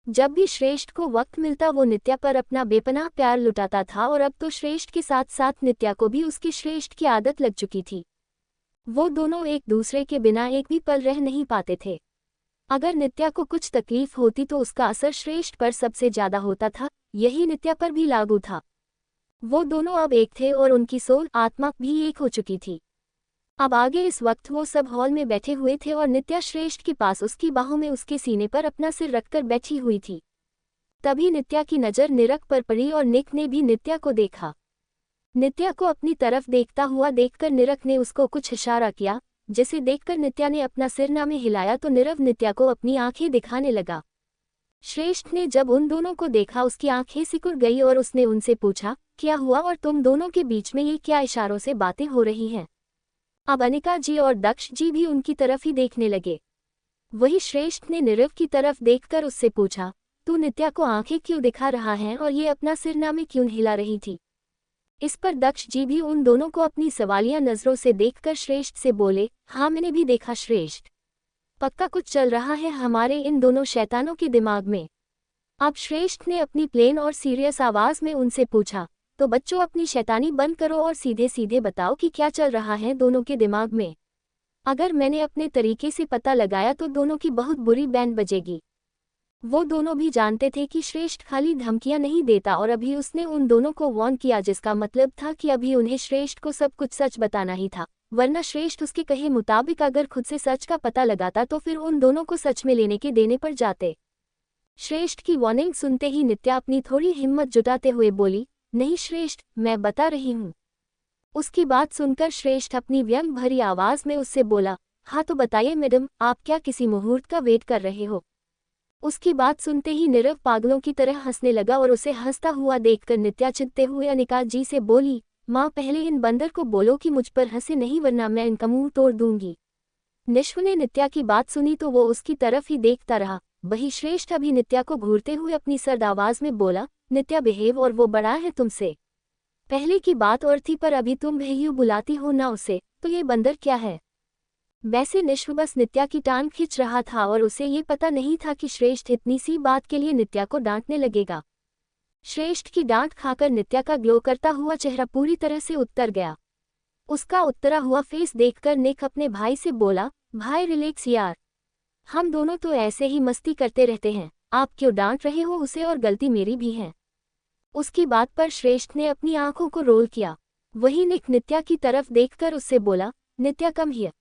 [SPEAKER 1] जब भी श्रेष्ठ को वक्त मिलता वो नित्या पर अपना बेपनाह प्यार लुटाता था और अब तो श्रेष्ठ के साथ साथ नित्या को भी उसकी श्रेष्ठ की आदत लग चुकी थी। वो दोनों एक दूसरे के बिना एक भी पल रह नहीं पाते थे। अगर नित्या को कुछ तकलीफ होती तो उसका असर श्रेष्ठ पर सबसे ज्यादा होता था, यही नित्या पर भी लागू था। वो दोनों अब एक थे और उनकी सोल आत्मा भी एक हो चुकी थी। अब आगे इस वक्त वो सब हॉल में बैठे हुए थे और नित्या श्रेष्ठ के पास उसकी बाहों में उसके सीने पर अपना सिर रखकर बैठी हुई थी। तभी नित्या की नज़र निरख पर पड़ी और निक ने भी नित्या को देखा। नित्या को अपनी तरफ देखता हुआ देखकर निरख ने उसको कुछ इशारा किया, जिसे देखकर नित्या ने अपना सिर में हिलाया तो नीरव नित्या को अपनी आंखें दिखाने लगा। श्रेष्ठ ने जब उन दोनों को देखा उसकी आंखें सिकुड़ गई और उसने उनसे पूछा, क्या हुआ और तुम दोनों के बीच में ये क्या इशारों से बातें हो रही हैं? अब अनिका जी और दक्ष जी भी उनकी तरफ ही देखने लगे। वही श्रेष्ठ ने नीरव की तरफ देखकर उससे पूछा, तू नित्या को आंखें क्यों दिखा रहा है और ये अपना सिर में क्यों हिला रही थी? इस पर दक्ष जी भी उन दोनों को अपनी सवालिया नजरों से देखकर श्रेष्ठ से बोले, हाँ मैंने भी देखा श्रेष्ठ, पक्का कुछ चल रहा है हमारे इन दोनों शैतानों के दिमाग में। अब श्रेष्ठ ने अपनी प्लेन और सीरियस आवाज में उनसे पूछा, तो बच्चों अपनी शैतानी बंद करो और सीधे सीधे बताओ कि क्या चल रहा है दोनों के दिमाग में। अगर मैंने अपने तरीके से पता लगाया तो दोनों की बहुत बुरी बैंड बजेगी। वो दोनों भी जानते थे कि श्रेष्ठ खाली धमकियां नहीं देता और अभी उसने उन दोनों को वार्न किया, जिसका मतलब था कि अभी उन्हें श्रेष्ठ को सब कुछ सच बताना ही था, वरना श्रेष्ठ उसके कहे मुताबिक अगर खुद से सच का पता लगाता तो फिर उन दोनों को सच में लेने के देने पड़ जाते। श्रेष्ठ की वार्निंग सुनते ही नित्या अपनी थोड़ी हिम्मत जुटाते हुए बोली, नहीं श्रेष्ठ, मैं बता रही हूँ। उसकी बात सुनकर श्रेष्ठ अपनी व्यंग भरी आवाज में उससे बोला, हाँ तो बताइए मैडम, आप क्या किसी मुहूर्त का वेट कर रहे हो? उसकी बात सुनते ही नीरव पागलों की तरह हंसने लगा और उसे हंसता हुआ देखकर नित्या चिढ़ते हुए अनिका जी से बोली, माँ पहले इन बंदर को बोलो कि मुझ पर हंसे नहीं वरना मैं इनका मुंह तोड़ दूंगी। निश्व ने नित्या की बात सुनी तो वो उसकी तरफ ही देखता रहा। वही श्रेष्ठ अभी नित्या को घूरते हुए अपनी सर्द आवाज में बोला, नित्या बिहेव, और वो बड़ा है तुमसे। पहले की बात और थी पर अभी तुम भैयू बुलाती हो ना उसे, तो ये बंदर क्या है? वैसे निश्व बस नित्या की टांग खींच रहा था और उसे ये पता नहीं था कि श्रेष्ठ इतनी सी बात के लिए नित्या को डांटने लगेगा। श्रेष्ठ की डांट खाकर नित्या का ग्लो करता हुआ चेहरा पूरी तरह से उतर गया। उसका उतरा हुआ फेस देखकर निक अपने भाई से बोला, भाई रिलैक्स यार, हम दोनों तो ऐसे ही मस्ती करते रहते हैं, आप क्यों डांट रहे हो उसे, और गलती मेरी भी है। उसकी बात पर श्रेष्ठ ने अपनी आंखों को रोल किया। वही निक नित्या की तरफ देखकर उससे बोला, नित्या कम हियर।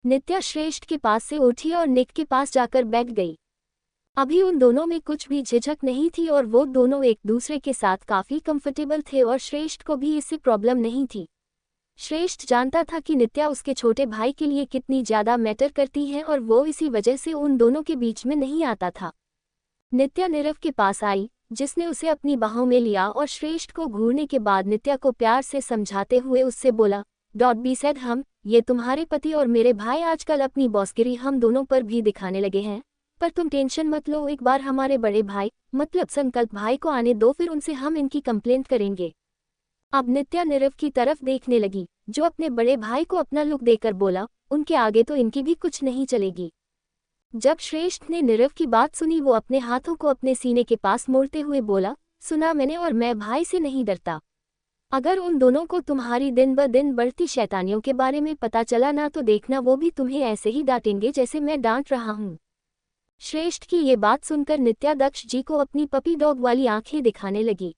[SPEAKER 1] नित्या श्रेष्ठ के पास से उठी और निक के पास जाकर बैठ गई। अभी उन दोनों में कुछ भी झिझक नहीं थी और वो दोनों एक दूसरे के साथ काफी कंफर्टेबल थे और श्रेष्ठ को भी इससे प्रॉब्लम नहीं थी। श्रेष्ठ जानता था कि नित्या उसके छोटे भाई के लिए कितनी ज्यादा मैटर करती है और वो इसी वजह से उन दोनों के बीच में नहीं आता था। नित्या नीरव के पास आई, जिसने उसे अपनी बाहों में लिया और श्रेष्ठ को घूरने के बाद नित्या को प्यार से समझाते हुए उससे बोला, डॉट बी सेड, हम ये तुम्हारे पति और मेरे भाई आजकल अपनी बॉसगिरी हम दोनों पर भी दिखाने लगे हैं, पर तुम टेंशन मत लो, एक बार हमारे बड़े भाई मतलब संकल्प भाई को आने दो, फिर उनसे हम इनकी कंप्लेंट करेंगे। अब नित्या नीरव की तरफ देखने लगी, जो अपने बड़े भाई को अपना लुक देकर बोला, उनके आगे तो इनकी भी कुछ नहीं चलेगी। जब श्रेष्ठ ने नीरव की बात सुनी वो अपने हाथों को अपने सीने के पास मोड़ते हुए बोला, सुना मैंने और मैं भाई से नहीं डरता। अगर उन दोनों को तुम्हारी दिन ब दिन बढ़ती शैतानियों के बारे में पता चला ना तो देखना वो भी तुम्हें ऐसे ही डांटेंगे जैसे मैं डांट रहा हूँ। श्रेष्ठ की ये बात सुनकर नित्या दक्ष जी को अपनी पपी डॉग वाली आंखें दिखाने लगी।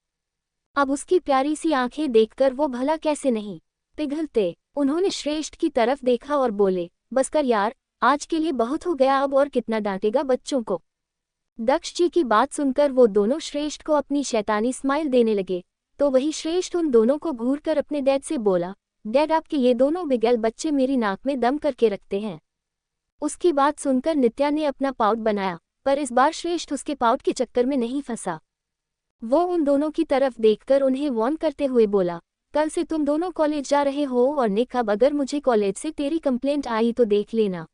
[SPEAKER 1] अब उसकी प्यारी सी आंखें देखकर वो भला कैसे नहीं पिघलते। उन्होंने श्रेष्ठ की तरफ देखा और बोले, बस कर यार, आज के लिए बहुत हो गया, अब और कितना डांटेगा बच्चों को। दक्ष जी की बात सुनकर वो दोनों श्रेष्ठ को अपनी शैतानी स्माइल देने लगे, तो वही श्रेष्ठ उन दोनों को घूरकर अपने डैड से बोला, डैड आपके ये दोनों बिगैल बच्चे मेरी नाक में दम करके रखते हैं। उसकी बात सुनकर नित्या ने अपना पाउट बनाया, पर इस बार श्रेष्ठ उसके पाउट के चक्कर में नहीं फंसा। वो उन दोनों की तरफ देखकर उन्हें वार्न करते हुए बोला, कल से तुम दोनों कॉलेज जा रहे हो और निक अब अगर मुझे कॉलेज से तेरी कंप्लेंट आई तो देख लेना।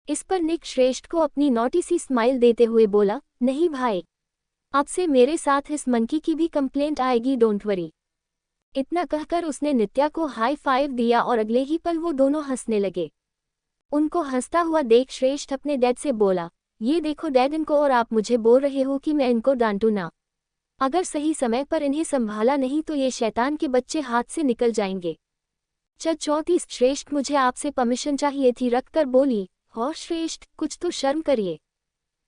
[SPEAKER 1] इस पर निक श्रेष्ठ को अपनी नॉटी सी स्माइल देते हुए बोला, नहीं भाई, अब से मेरे साथ इस मंकी की भी कंप्लेंट आएगी, डोंट वरी। इतना कहकर उसने नित्या को हाई फाइव दिया और अगले ही पल वो दोनों हंसने लगे। उनको हंसता हुआ देख श्रेष्ठ अपने डैड से बोला, ये देखो डैड इनको, और आप मुझे बोल रहे हो कि मैं इनको डांटू ना। अगर सही समय पर इन्हें संभाला नहीं तो ये शैतान के बच्चे हाथ से निकल जाएंगे। चौथी श्रेष्ठ, मुझे आपसे परमिशन चाहिए थी, रखकर बोली, और श्रेष्ठ कुछ तो शर्म करिए,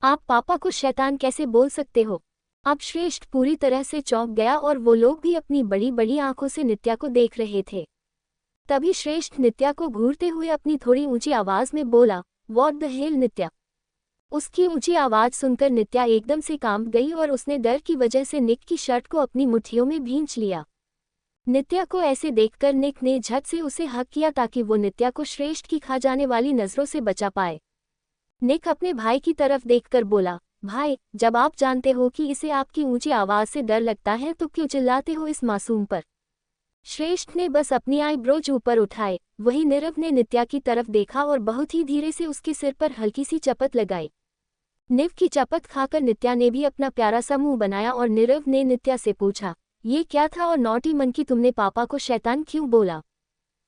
[SPEAKER 1] आप पापा को शैतान कैसे बोल सकते हो। अब श्रेष्ठ पूरी तरह से चौंक गया और वो लोग भी अपनी बड़ी बड़ी आंखों से नित्या को देख रहे थे। तभी श्रेष्ठ नित्या को घूरते हुए अपनी थोड़ी ऊंची आवाज में बोला, व्हाट द हेल नित्या। उसकी ऊंची आवाज सुनकर नित्या एकदम से कांप गई और उसने डर की वजह से निक की शर्ट को अपनी मुट्ठियों में भींच लिया। नित्या को ऐसे देखकर निक ने झट से उसे हक किया ताकि वो नित्या को श्रेष्ठ की खा जाने वाली नजरों से बचा पाए। निक अपने भाई की तरफ देखकर बोला, भाई, जब आप जानते हो कि इसे आपकी ऊंची आवाज से डर लगता है तो क्यों चिल्लाते हो इस मासूम पर। श्रेष्ठ ने बस अपनी आईब्रोज ऊपर उठाए। वही नीरव ने नित्या की तरफ देखा और बहुत ही धीरे से उसके सिर पर हल्की सी चपत लगाई। निव की चपत खाकर नित्या ने भी अपना प्यारा सा मुंह बनाया और नीरव ने नित्या से पूछा, ये क्या था और नॉटी मंकी तुमने पापा को शैतान क्यों बोला।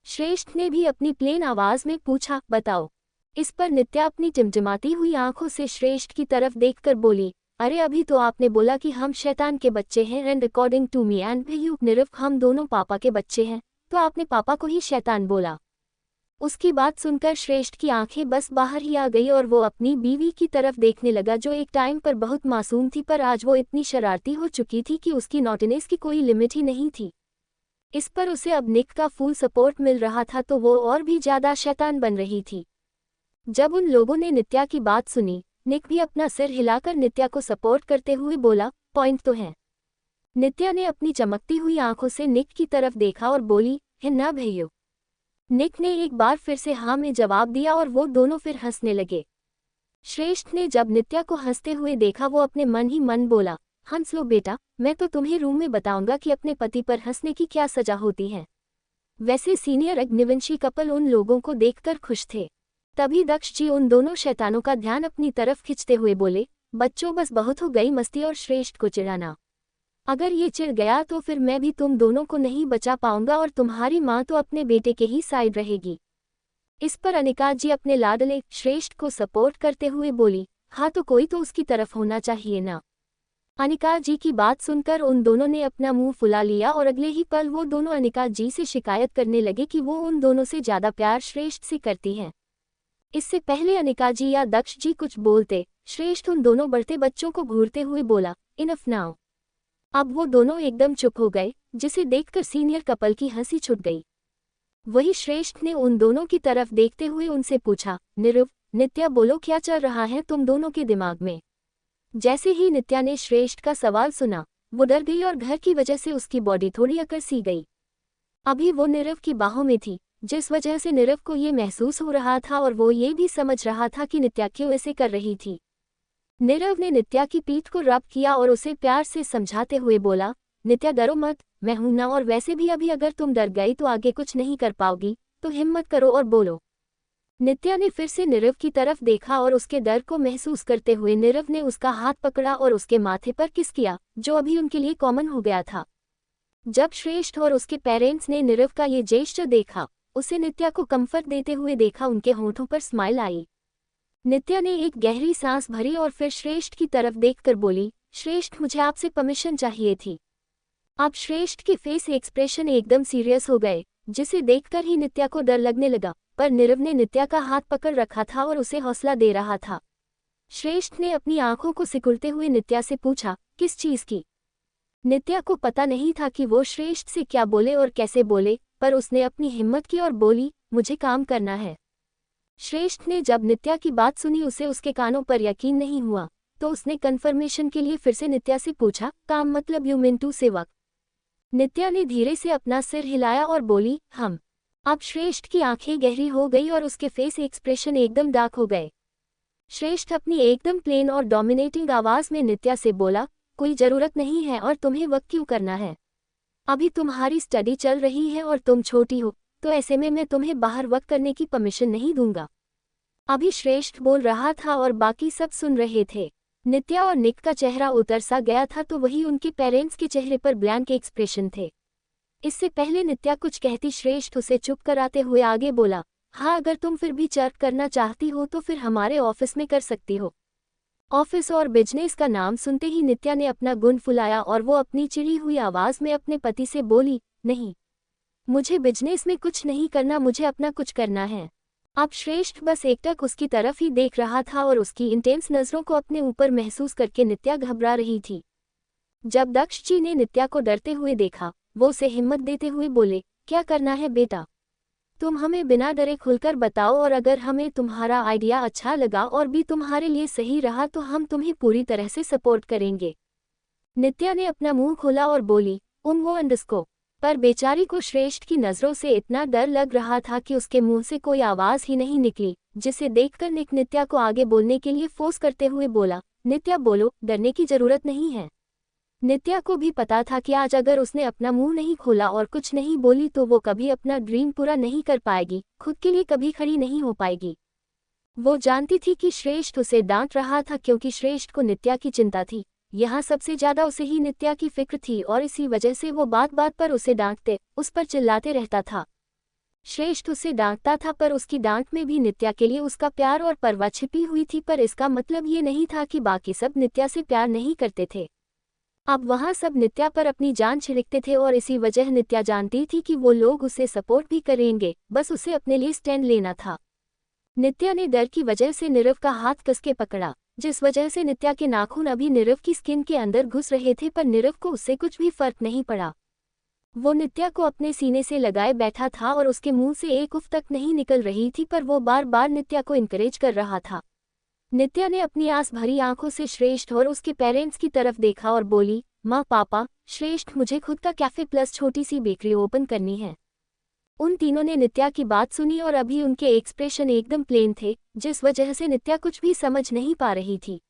[SPEAKER 1] श्रेष्ठ ने भी अपनी प्लेन आवाज में पूछा, बताओ। इस पर नित्या अपनी टिमटिमाती हुई आंखों से श्रेष्ठ की तरफ देखकर बोली, अरे अभी तो आपने बोला कि हम शैतान के बच्चे हैं and according to me and you Nirav हम दोनों पापा के बच्चे हैं, तो आपने पापा को ही शैतान बोला। उसकी बात सुनकर श्रेष्ठ की आंखें बस बाहर ही आ गई और वो अपनी बीवी की तरफ देखने लगा जो एक टाइम पर बहुत मासूम थी, पर आज वो इतनी शरारती हो चुकी थी कि उसकी नॉटीनेस की कोई लिमिट ही नहीं थी। इस पर उसे अब निक का फुल सपोर्ट मिल रहा था तो वो और भी ज्यादा शैतान बन रही थी। जब उन लोगों ने नित्या की बात सुनी, निक भी अपना सिर हिलाकर नित्या को सपोर्ट करते हुए बोला, पॉइंट तो है। नित्या ने अपनी चमकती हुई आंखों से निक की तरफ देखा और बोली, है ना भैया। निक ने एक बार फिर से हाँ में जवाब दिया और वो दोनों फिर हंसने लगे। श्रेष्ठ ने जब नित्या को हंसते हुए देखा वो अपने मन ही मन बोला, हंस लो बेटा, मैं तो तुम्हें रूम में बताऊंगा कि अपने पति पर हंसने की क्या सजा होती है। वैसे सीनियर अग्निवंशी कपल उन लोगों को देखकर खुश थे। तभी दक्ष जी उन दोनों शैतानों का ध्यान अपनी तरफ खींचते हुए बोले, बच्चों बस बहुत हो गई मस्ती और श्रेष्ठ को चिढ़ाना। अगर ये चिढ़ गया तो फिर मैं भी तुम दोनों को नहीं बचा पाऊंगा और तुम्हारी माँ तो अपने बेटे के ही साइड रहेगी। इस पर अनिका जी अपने लाडले श्रेष्ठ को सपोर्ट करते हुए बोली, हाँ तो कोई तो उसकी तरफ होना चाहिए ना। अनिका जी की बात सुनकर उन दोनों ने अपना मुंह फुला लिया और अगले ही पल वो दोनों अनिका जी से शिकायत करने लगे कि वो उन दोनों से ज्यादा प्यार श्रेष्ठ से करती हैं। इससे पहले अनिका जी या दक्ष जी कुछ बोलते, श्रेष्ठ उन दोनों बढ़ते बच्चों को घूरते हुए बोला, इनफ नाउ। अब वो दोनों एकदम चुप हो गए, जिसे देखकर सीनियर कपल की हंसी छूट गई। वही श्रेष्ठ ने उन दोनों की तरफ देखते हुए उनसे पूछा, नीरव, नित्या बोलो क्या चल रहा है तुम दोनों के दिमाग में। जैसे ही नित्या ने श्रेष्ठ का सवाल सुना, वो डर गई और घर की वजह से उसकी बॉडी थोड़ी अकड़ सी गई। अभी वो नीरव की बाहों में थी, जिस वजह से नीरव को ये महसूस हो रहा था और वो ये भी समझ रहा था कि नित्या क्यों ऐसे कर रही थी। नीरव ने नित्या की पीठ को रब किया और उसे प्यार से समझाते हुए बोला, नित्या डरो मत, मैं हूं ना, और वैसे भी अभी अगर तुम डर गई तो आगे कुछ नहीं कर पाओगी, तो हिम्मत करो और बोलो। नित्या ने फिर से नीरव की तरफ देखा और उसके डर को महसूस करते हुए नीरव ने उसका हाथ पकड़ा और उसके माथे पर किस किया, जो अभी उनके लिए कॉमन हो गया था। जब श्रेष्ठ और उसके पेरेंट्स ने नीरव का ये जेस्चर देखा, उसे नित्या को कंफर्ट देते हुए देखा, उनके होठों पर स्माइल आई। नित्या ने एक गहरी सांस भरी और फिर श्रेष्ठ की तरफ देखकर बोली, श्रेष्ठ मुझे आपसे परमिशन चाहिए थी। अब श्रेष्ठ के फेस एक्सप्रेशन एकदम सीरियस हो गए, जिसे देखकर ही नित्या को डर लगने लगा, पर नीरव ने नित्या का हाथ पकड़ रखा था और उसे हौसला दे रहा था। श्रेष्ठ ने अपनी आंखों को सिकुड़ते हुए नित्या से पूछा, किस चीज की? नित्या को पता नहीं था कि वो श्रेष्ठ से क्या बोले और कैसे बोले, पर उसने अपनी हिम्मत की और बोली, मुझे काम करना है। श्रेष्ठ ने जब नित्या की बात सुनी उसे उसके कानों पर यकीन नहीं हुआ, तो उसने कंफर्मेशन के लिए फिर से नित्या से पूछा, काम मतलब यू मीन टू से वर्क? नित्या ने धीरे से अपना सिर हिलाया और बोली, हम। अब श्रेष्ठ की आंखें गहरी हो गई और उसके फेस एक्सप्रेशन एकदम डार्क हो गए। श्रेष्ठ अपनी एकदम प्लेन और डोमिनेटिंग आवाज में नित्या से बोला, कोई जरूरत नहीं है और तुम्हें वक्त क्यों करना है? अभी तुम्हारी स्टडी चल रही है और तुम छोटी हो, तो ऐसे में मैं तुम्हें बाहर वक्त करने की परमिशन नहीं दूंगा। अभी श्रेष्ठ बोल रहा था और बाकी सब सुन रहे थे। नित्या और निक का चेहरा उतर सा गया था, तो वही उनके पेरेंट्स के चेहरे पर ब्लैंक एक्सप्रेशन थे। इससे पहले नित्या कुछ कहती श्रेष्ठ उसे चुप कराते हुए आगे बोला, हाँ अगर तुम फिर भी चर्च करना चाहती हो तो फिर हमारे ऑफिस में कर सकती हो। ऑफिस और बिजनेस का नाम सुनते ही नित्या ने अपना गुण फुलाया और वो अपनी चिड़ी हुई आवाज में अपने पति से बोली, नहीं, मुझे बिजनेस में कुछ नहीं करना, मुझे अपना कुछ करना है। अब श्रेष्ठ बस एकटक उसकी तरफ ही देख रहा था और उसकी इंटेंस नजरों को अपने ऊपर महसूस करके नित्या घबरा रही थी। जब दक्ष जी ने नित्या को डरते हुए देखा, वो उसे हिम्मत देते हुए बोले, क्या करना है बेटा? तुम हमें बिना डरे खुलकर बताओ और अगर हमें तुम्हारा आइडिया अच्छा लगा और भी तुम्हारे लिए सही रहा तो हम तुम्हें पूरी तरह से सपोर्ट करेंगे। नित्या ने अपना मुंह खोला और बोली, वो अंडस्को। पर बेचारी को श्रेष्ठ की नजरों से इतना डर लग रहा था कि उसके मुंह से कोई आवाज ही नहीं निकली, जिसे देखकर निक नित्या को आगे बोलने के लिए फोर्स करते हुए बोला, नित्या बोलो, डरने की जरूरत नहीं है। नित्या को भी पता था कि आज अगर उसने अपना मुंह नहीं खोला और कुछ नहीं बोली तो वो कभी अपना ड्रीम पूरा नहीं कर पाएगी, खुद के लिए कभी खड़ी नहीं हो पाएगी। वो जानती थी कि श्रेष्ठ उसे डांट रहा था क्योंकि श्रेष्ठ को नित्या की चिंता थी। यहाँ सबसे ज्यादा उसे ही नित्या की फिक्र थी और इसी वजह से वो बात बात पर उसे डांटते, उस पर चिल्लाते रहता था। श्रेष्ठ उसे डांटता था पर उसकी डांट में भी नित्या के लिए उसका प्यार और परवाह छिपी हुई थी, पर इसका मतलब ये नहीं था कि बाकी सब नित्या से प्यार नहीं करते थे। अब वहाँ सब नित्या पर अपनी जान छिड़कते थे और इसी वजह नित्या जानती थी कि वो लोग उसे सपोर्ट भी करेंगे, बस उसे अपने लिए स्टैंड लेना था। नित्या ने डर की वजह से नीरव का हाथ कसके पकड़ा, जिस वजह से नित्या के नाखून अभी नीरव की स्किन के अंदर घुस रहे थे, पर नीरव को उससे कुछ भी फर्क नहीं पड़ा। वो नित्या को अपने सीने से लगाए बैठा था और उसके मुंह से एक उफ तक नहीं निकल रही थी, पर वो बार बार नित्या को इनकरेज कर रहा था। नित्या ने अपनी आस भरी आंखों से श्रेष्ठ और उसके पेरेंट्स की तरफ देखा और बोली, माँ पापा, श्रेष्ठ, मुझे खुद का कैफे प्लस छोटी सी बेकरी ओपन करनी है। उन तीनों ने नित्या की बात सुनी और अभी उनके एक्सप्रेशन एकदम प्लेन थे, जिस वजह से नित्या कुछ भी समझ नहीं पा रही थी।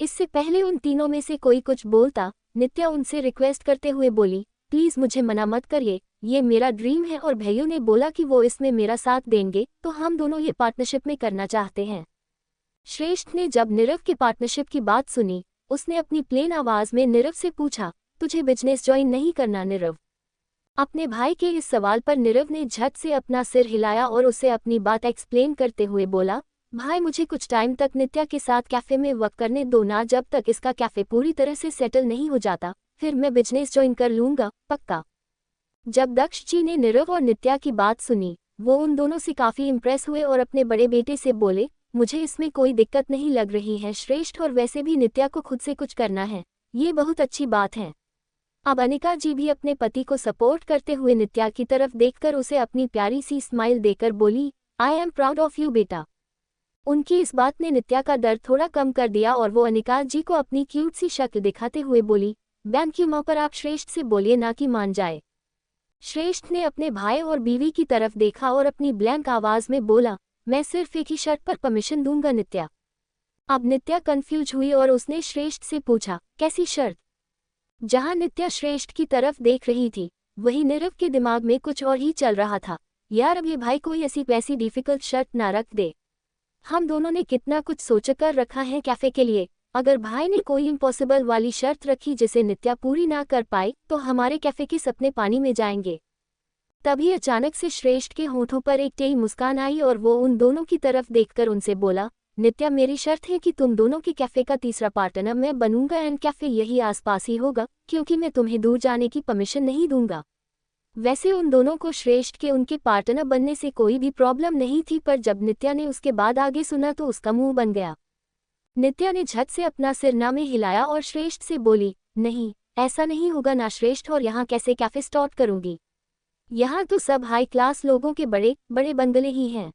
[SPEAKER 1] इससे पहले उन तीनों में से कोई कुछ बोलता, नित्या उनसे रिक्वेस्ट करते हुए बोली, प्लीज मुझे मना मत करिए, ये मेरा ड्रीम है और भैया ने बोला कि वो इसमें मेरा साथ देंगे, तो हम दोनों ये पार्टनरशिप में करना चाहते हैं। श्रेष्ठ ने जब नीरव के पार्टनरशिप की बात सुनी, उसने अपनी प्लेन आवाज में नीरव से पूछा, तुझे बिजनेस ज्वाइन नहीं करना नीरव? अपने भाई के इस सवाल पर नीरव ने झट से अपना सिर हिलाया और उसे अपनी बात एक्सप्लेन करते हुए बोला, भाई मुझे कुछ टाइम तक नित्या के साथ कैफे में वर्क करने दो ना, जब तक इसका कैफे पूरी तरह से सेटल नहीं हो जाता, फिर मैं बिजनेस ज्वाइन कर लूंगा, पक्का। जब दक्ष जी ने नीरव और नित्या की बात सुनी, वो उन दोनों से काफी इम्प्रेस हुए और अपने बड़े बेटे से बोले, मुझे इसमें कोई दिक्कत नहीं लग रही है श्रेष्ठ, और वैसे भी नित्या को खुद से कुछ करना है, ये बहुत अच्छी बात है। अब अनिका जी भी अपने पति को सपोर्ट करते हुए नित्या की तरफ देखकर उसे अपनी प्यारी सी स्माइल देकर बोली, I am proud of you बेटा। उनकी इस बात ने नित्या का दर्द थोड़ा कम कर दिया और वो अनिका जी को अपनी क्यूट सी शक्ल दिखाते हुए बोली, थैंक यू माँ, पर आप श्रेष्ठ से बोलिए ना कि मान जाए। श्रेष्ठ ने अपने भाई और बीवी की तरफ देखा और अपनी ब्लैंक आवाज में बोला, मैं सिर्फ एक ही शर्त पर परमिशन दूंगा नित्या। अब नित्या कंफ्यूज हुई और उसने श्रेष्ठ से पूछा, कैसी शर्त? जहां नित्या श्रेष्ठ की तरफ देख रही थी, वही नीरव के दिमाग में कुछ और ही चल रहा था, यार अब ये भाई कोई ऐसी वैसी डिफिकल्ट शर्त ना रख दे। हम दोनों ने कितना कुछ सोचकर रखा है कैफे के लिए, अगर भाई ने कोई इम्पॉसिबल वाली शर्त रखी जिसे नित्या पूरी ना कर पाई तो हमारे कैफे के सपने पानी में जाएंगे। तभी अचानक से श्रेष्ठ के होठों पर एक टेढ़ी मुस्कान आई और वो उन दोनों की तरफ देखकर उनसे बोला, नित्या मेरी शर्त है कि तुम दोनों के कैफे का तीसरा पार्टनर मैं बनूंगा एंड कैफे यही आसपास ही होगा, क्योंकि मैं तुम्हें दूर जाने की परमिशन नहीं दूंगा। वैसे उन दोनों को श्रेष्ठ के उनके पार्टनर बनने से कोई भी प्रॉब्लम नहीं थी, पर जब नित्या ने उसके बाद आगे सुना तो उसका मुंह बन गया। नित्या ने झट से अपना सिरना में हिलाया और श्रेष्ठ से बोली, नहीं ऐसा नहीं होगा ना श्रेष्ठ, और यहाँ कैसे कैफे स्टार्ट करूंगी? यहाँ तो सब हाई क्लास लोगों के बड़े बड़े बंगले ही हैं।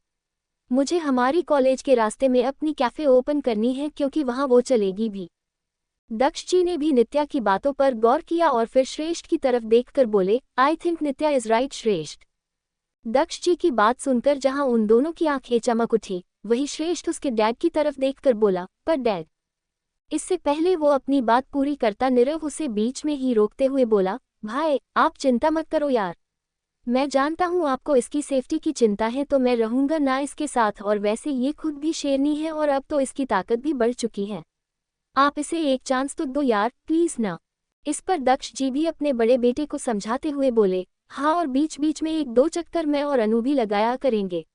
[SPEAKER 1] मुझे हमारी कॉलेज के रास्ते में अपनी कैफे ओपन करनी है, क्योंकि वहाँ वो चलेगी भी। दक्ष जी ने भी नित्या की बातों पर गौर किया और फिर श्रेष्ठ की तरफ देखकर बोले, I think Nitya is right श्रेष्ठ। दक्ष जी की बात सुनकर जहां उन दोनों की आंखें चमक उठी, वही श्रेष्ठ उसके डैड की तरफ देखकर बोला, पर डैड। इससे पहले वो अपनी बात पूरी करता नीरव उसे बीच में ही रोकते हुए बोला, भाई आप चिंता मत करो यार, मैं जानता हूँ आपको इसकी सेफ्टी की चिंता है, तो मैं रहूंगा ना इसके साथ, और वैसे ये खुद भी शेरनी है और अब तो इसकी ताकत भी बढ़ चुकी है। आप इसे एक चांस तो दो यार प्लीज ना। इस पर दक्ष जी भी अपने बड़े बेटे को समझाते हुए बोले, हाँ और बीच बीच में एक दो चक्कर मैं और अनु भी लगाया करेंगे।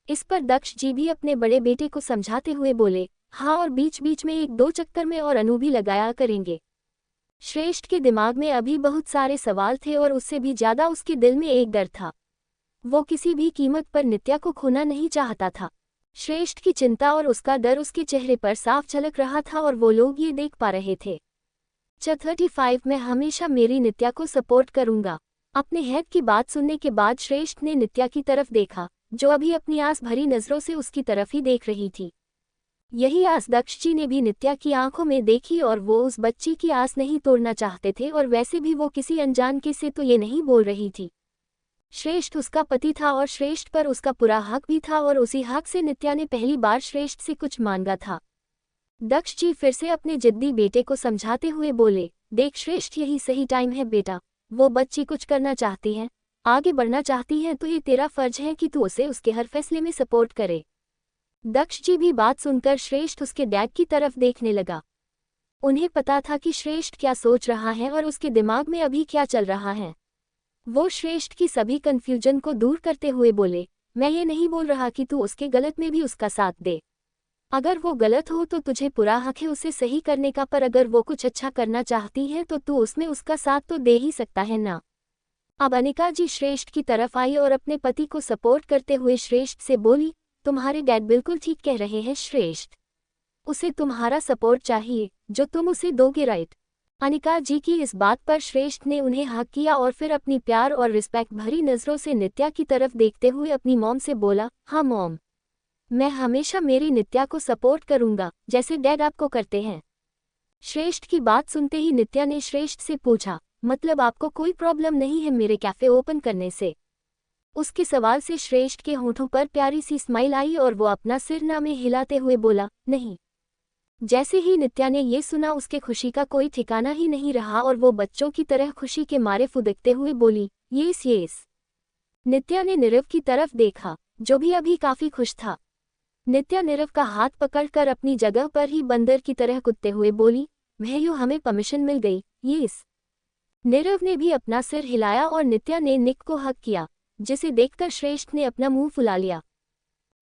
[SPEAKER 1] इस पर दक्ष जी भी अपने बड़े बेटे को समझाते हुए बोले, हाँ और बीच बीच में एक दो चक्कर में और अनु भी लगाया करेंगे। श्रेष्ठ के दिमाग में अभी बहुत सारे सवाल थे और उससे भी ज्यादा उसके दिल में एक डर था। वो किसी भी कीमत पर नित्या को खोना नहीं चाहता था। श्रेष्ठ की चिंता और उसका डर उसके चेहरे पर साफ झलक रहा था और वो लोग ये देख पा रहे थे। 35 मैं हमेशा मेरी नित्या को सपोर्ट करूंगा। अपने हेड की बात सुनने के बाद श्रेष्ठ ने नित्या की तरफ देखा, जो अभी अपनी आस भरी नजरों से उसकी तरफ ही देख रही थी। यही आस दक्ष जी ने भी नित्या की आंखों में देखी और वो उस बच्ची की आस नहीं तोड़ना चाहते थे, और वैसे भी वो किसी अनजान के से तो ये नहीं बोल रही थी। श्रेष्ठ उसका पति था और श्रेष्ठ पर उसका पूरा हक भी था, और उसी हक से नित्या ने पहली बार श्रेष्ठ से कुछ मांगा था। दक्ष जी फिर से अपने जिद्दी बेटे को समझाते हुए बोले, देख श्रेष्ठ यही सही टाइम है बेटा, वो बच्ची कुछ करना चाहती है, आगे बढ़ना चाहती है, तो ये तेरा फर्ज है कि तू उसे उसके हर फैसले में सपोर्ट करे। दक्ष जी भी बात सुनकर श्रेष्ठ उसके डैड की तरफ देखने लगा। उन्हें पता था कि श्रेष्ठ क्या सोच रहा है और उसके दिमाग में अभी क्या चल रहा है। वो श्रेष्ठ की सभी कंफ्यूजन को दूर करते हुए बोले, मैं ये नहीं बोल रहा कि तू उसके गलत में भी उसका साथ दे। अगर वो गलत हो तो तुझे पूरा हक है उसे सही करने का, पर अगर वो कुछ अच्छा करना चाहती है तो तू उसमें उसका साथ तो दे ही सकता है ना। अब अनिका जी श्रेष्ठ की तरफ आई और अपने पति को सपोर्ट करते हुए श्रेष्ठ से बोली, तुम्हारे डैड बिल्कुल ठीक कह रहे हैं श्रेष्ठ, उसे तुम्हारा सपोर्ट चाहिए जो तुम उसे दोगे राइट। अनिका जी की इस बात पर श्रेष्ठ ने उन्हें हक किया और फिर अपनी प्यार और रिस्पेक्ट भरी नजरों से नित्या की तरफ देखते हुए अपनी मॉम से बोला, हाँ मॉम, मैं हमेशा मेरी नित्या को सपोर्ट करूंगा जैसे डैड आपको करते हैं। श्रेष्ठ की बात सुनते ही नित्या ने श्रेष्ठ से पूछा, मतलब आपको कोई प्रॉब्लम नहीं है मेरे कैफे ओपन करने से? उसके सवाल से श्रेष्ठ के होठों पर प्यारी सी स्माइल आई और वो अपना सिर ना में हिलाते हुए बोला, नहीं। जैसे ही नित्या ने ये सुना उसके खुशी का कोई ठिकाना ही नहीं रहा और वो बच्चों की तरह खुशी के मारे फुदकते हुए बोली, येस येस। नित्या ने नीरव की तरफ देखा, जो भी अभी काफी खुश था। नित्या नीरव का हाथ पकड़कर अपनी जगह पर ही बंदर की तरह कूदते हुए बोली, भैया हमें परमिशन मिल गई, येस। नीरव ने भी अपना सिर हिलाया और नित्या ने निक को हक किया, जिसे देखकर श्रेष्ठ ने अपना मुंह फुला लिया।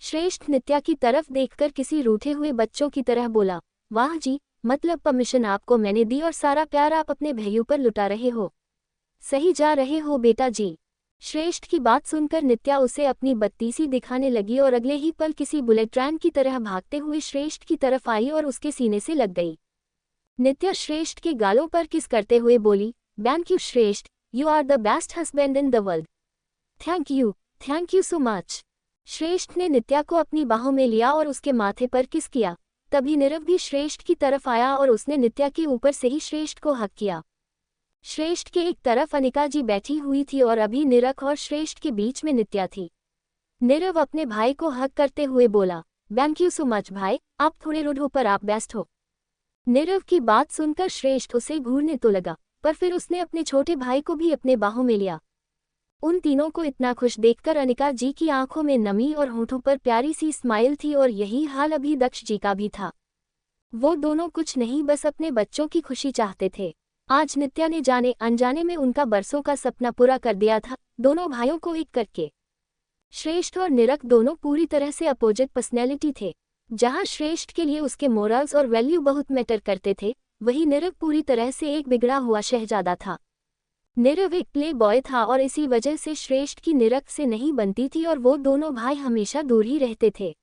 [SPEAKER 1] श्रेष्ठ नित्या की तरफ देखकर किसी रूठे हुए बच्चों की तरह बोला, वाह जी, मतलब परमिशन आपको मैंने दी और सारा प्यार आप अपने भैयों पर लुटा रहे हो। सही जा रहे हो बेटा जी। श्रेष्ठ की बात सुनकर नित्या उसे अपनी बत्तीसी दिखाने लगी और अगले ही पल किसी बुलेट ट्रेन की तरह भागते हुए श्रेष्ठ की तरफ आई और उसके सीने से लग गई। नित्या श्रेष्ठ के गालों पर किस करते हुए बोली, thank you Shreshth, you are the best husband in the world. Thank you so much. Shreshth ने नित्या को अपनी बाहों में लिया और उसके माथे पर किस किया। तभी नीरव भी श्रेष्ठ की तरफ आया और उसने नित्या के ऊपर से ही श्रेष्ठ को हक किया। श्रेष्ठ के एक तरफ अनिका जी बैठी हुई थी और अभी नीरव और श्रेष्ठ के बीच में नित्या थी। नीरव अपने भाई को हक करते हुए बोला, थैंक यू सो मच भाई, आप थोड़े रूड हो पर आप बेस्ट हो। नीरव की बात सुनकर श्रेष्ठ उसे घूरने तो लगा, पर फिर उसने अपने छोटे भाई को भी अपने बाहों में लिया। उन तीनों को इतना खुश देखकर अनिका जी की आंखों में नमी और होठों पर प्यारी सी स्माइल थी और यही हाल अभी दक्ष जी का भी था। वो दोनों कुछ नहीं बस अपने बच्चों की खुशी चाहते थे। आज नित्या ने जाने अनजाने में उनका बरसों का सपना पूरा कर दिया था, दोनों भाइयों को एक करके। श्रेष्ठ और नीरव दोनों पूरी तरह से अपोजिट पर्सनैलिटी थे, जहाँ श्रेष्ठ के लिए उसके मोरल्स और वैल्यू बहुत मैटर करते थे, वही नीरव पूरी तरह से एक बिगड़ा हुआ शहजादा था। नीरव एक प्ले बॉय था और इसी वजह से श्रेष्ठ की नीरव से नहीं बनती थी और वो दोनों भाई हमेशा दूर ही रहते थे।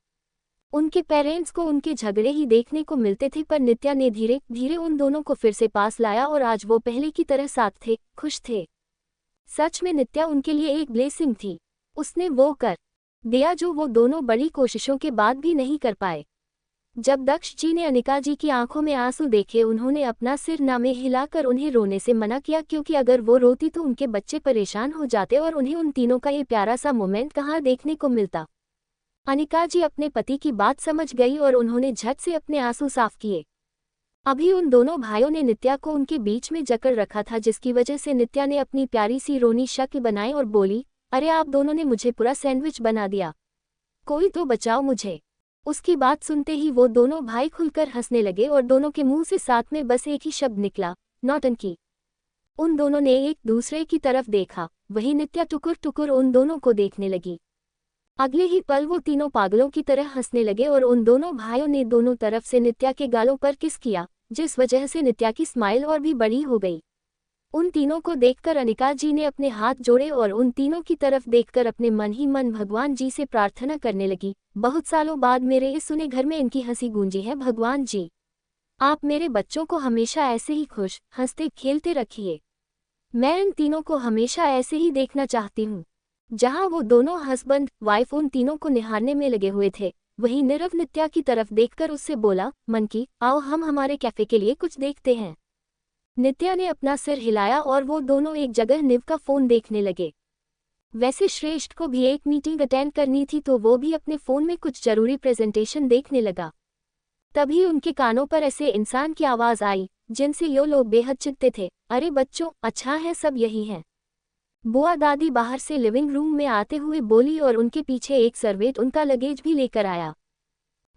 [SPEAKER 1] उनके पेरेंट्स को उनके झगड़े ही देखने को मिलते थे, पर नित्या ने धीरे धीरे उन दोनों को फिर से पास लाया और आज वो पहले की तरह साथ थे, खुश थे। सच में नित्या उनके लिए एक ब्लेसिंग थी। उसने वो कर दिया जो वो दोनों बड़ी कोशिशों के बाद भी नहीं कर पाए। जब दक्ष जी ने अनिका जी की आंखों में आंसू देखे, उन्होंने अपना सिर नामे हिलाकर उन्हें रोने से मना किया, क्योंकि अगर वो रोती तो उनके बच्चे परेशान हो जाते और उन्हें उन तीनों का ये प्यारा सा मोमेंट कहाँ देखने को मिलता। अनिका जी अपने पति की बात समझ गई और उन्होंने झट से अपने आंसू साफ किए। अभी उन दोनों भाइयों ने नित्या को उनके बीच में जकड़ रखा था, जिसकी वजह से नित्या ने अपनी प्यारी सी रोनी शक्ल बनाई और बोली, अरे आप दोनों ने मुझे पूरा सैंडविच बना दिया, कोई तो बचाओ मुझे। उसकी बात सुनते ही वो दोनों भाई खुलकर हंसने लगे और दोनों के मुंह से साथ में बस एक ही शब्द निकला, नौटंकी। उन दोनों ने एक दूसरे की तरफ देखा, वही नित्या टुकुर टुकुर उन दोनों को देखने लगी। अगले ही पल वो तीनों पागलों की तरह हंसने लगे और उन दोनों भाइयों ने दोनों तरफ से नित्या के गालों पर किस किया, जिस वजह से नित्या की स्माइल और भी बड़ी हो गई। उन तीनों को देखकर अनिका जी ने अपने हाथ जोड़े और उन तीनों की तरफ देखकर अपने मन ही मन भगवान जी से प्रार्थना करने लगी, बहुत सालों बाद मेरे इस सुने घर में इनकी हंसी गूंजी है, भगवान जी आप मेरे बच्चों को हमेशा ऐसे ही खुश हंसते खेलते रखिए। मैं इन तीनों को हमेशा ऐसे ही देखना चाहती हूँ। जहाँ वो दोनों हस्बैंड वाइफ उन तीनों को निहारने में लगे हुए थे, वहीं नीरव नित्या की तरफ देखकर उससे बोला, मनकी आओ हम हमारे कैफे के लिए कुछ देखते हैं। नित्या ने अपना सिर हिलाया और वो दोनों एक जगह निव का फोन देखने लगे। वैसे श्रेष्ठ को भी एक मीटिंग अटेंड करनी थी, तो वो भी अपने फोन में कुछ जरूरी प्रेजेंटेशन देखने लगा। तभी उनके कानों पर ऐसे इंसान की आवाज आई जिनसे यो लोग बेहद चिढ़ते थे, अरे बच्चों अच्छा है सब यही हैं। बुआ दादी बाहर से लिविंग रूम में आते हुए बोली और उनके पीछे एक सर्वेंट उनका लगेज भी लेकर आया।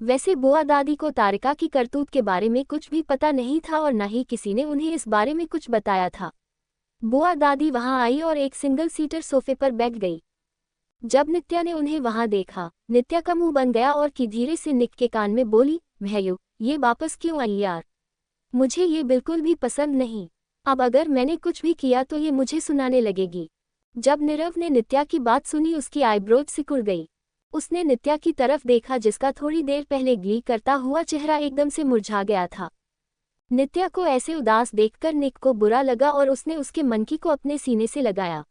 [SPEAKER 1] वैसे बुआ दादी को तारिका की करतूत के बारे में कुछ भी पता नहीं था और न ही किसी ने उन्हें इस बारे में कुछ बताया था। बुआ दादी वहां आई और एक सिंगल सीटर सोफे पर बैठ गई। जब नित्या ने उन्हें वहां देखा, नित्या का मुंह बन गया और की धीरे से निक के कान में बोली, भैया ये वापस क्यों आई यार, मुझे ये बिल्कुल भी पसंद नहीं। अब अगर मैंने कुछ भी किया तो ये मुझे सुनाने लगेगी। जब नीरव ने नित्या की बात सुनी, उसकी आईब्रोज सिकुड़ गई। उसने नित्या की तरफ देखा जिसका थोड़ी देर पहले ग्ली करता हुआ चेहरा एकदम से मुरझा गया था। नित्या को ऐसे उदास देखकर निक को बुरा लगा और उसने उसके मनकी को अपने सीने से लगाया।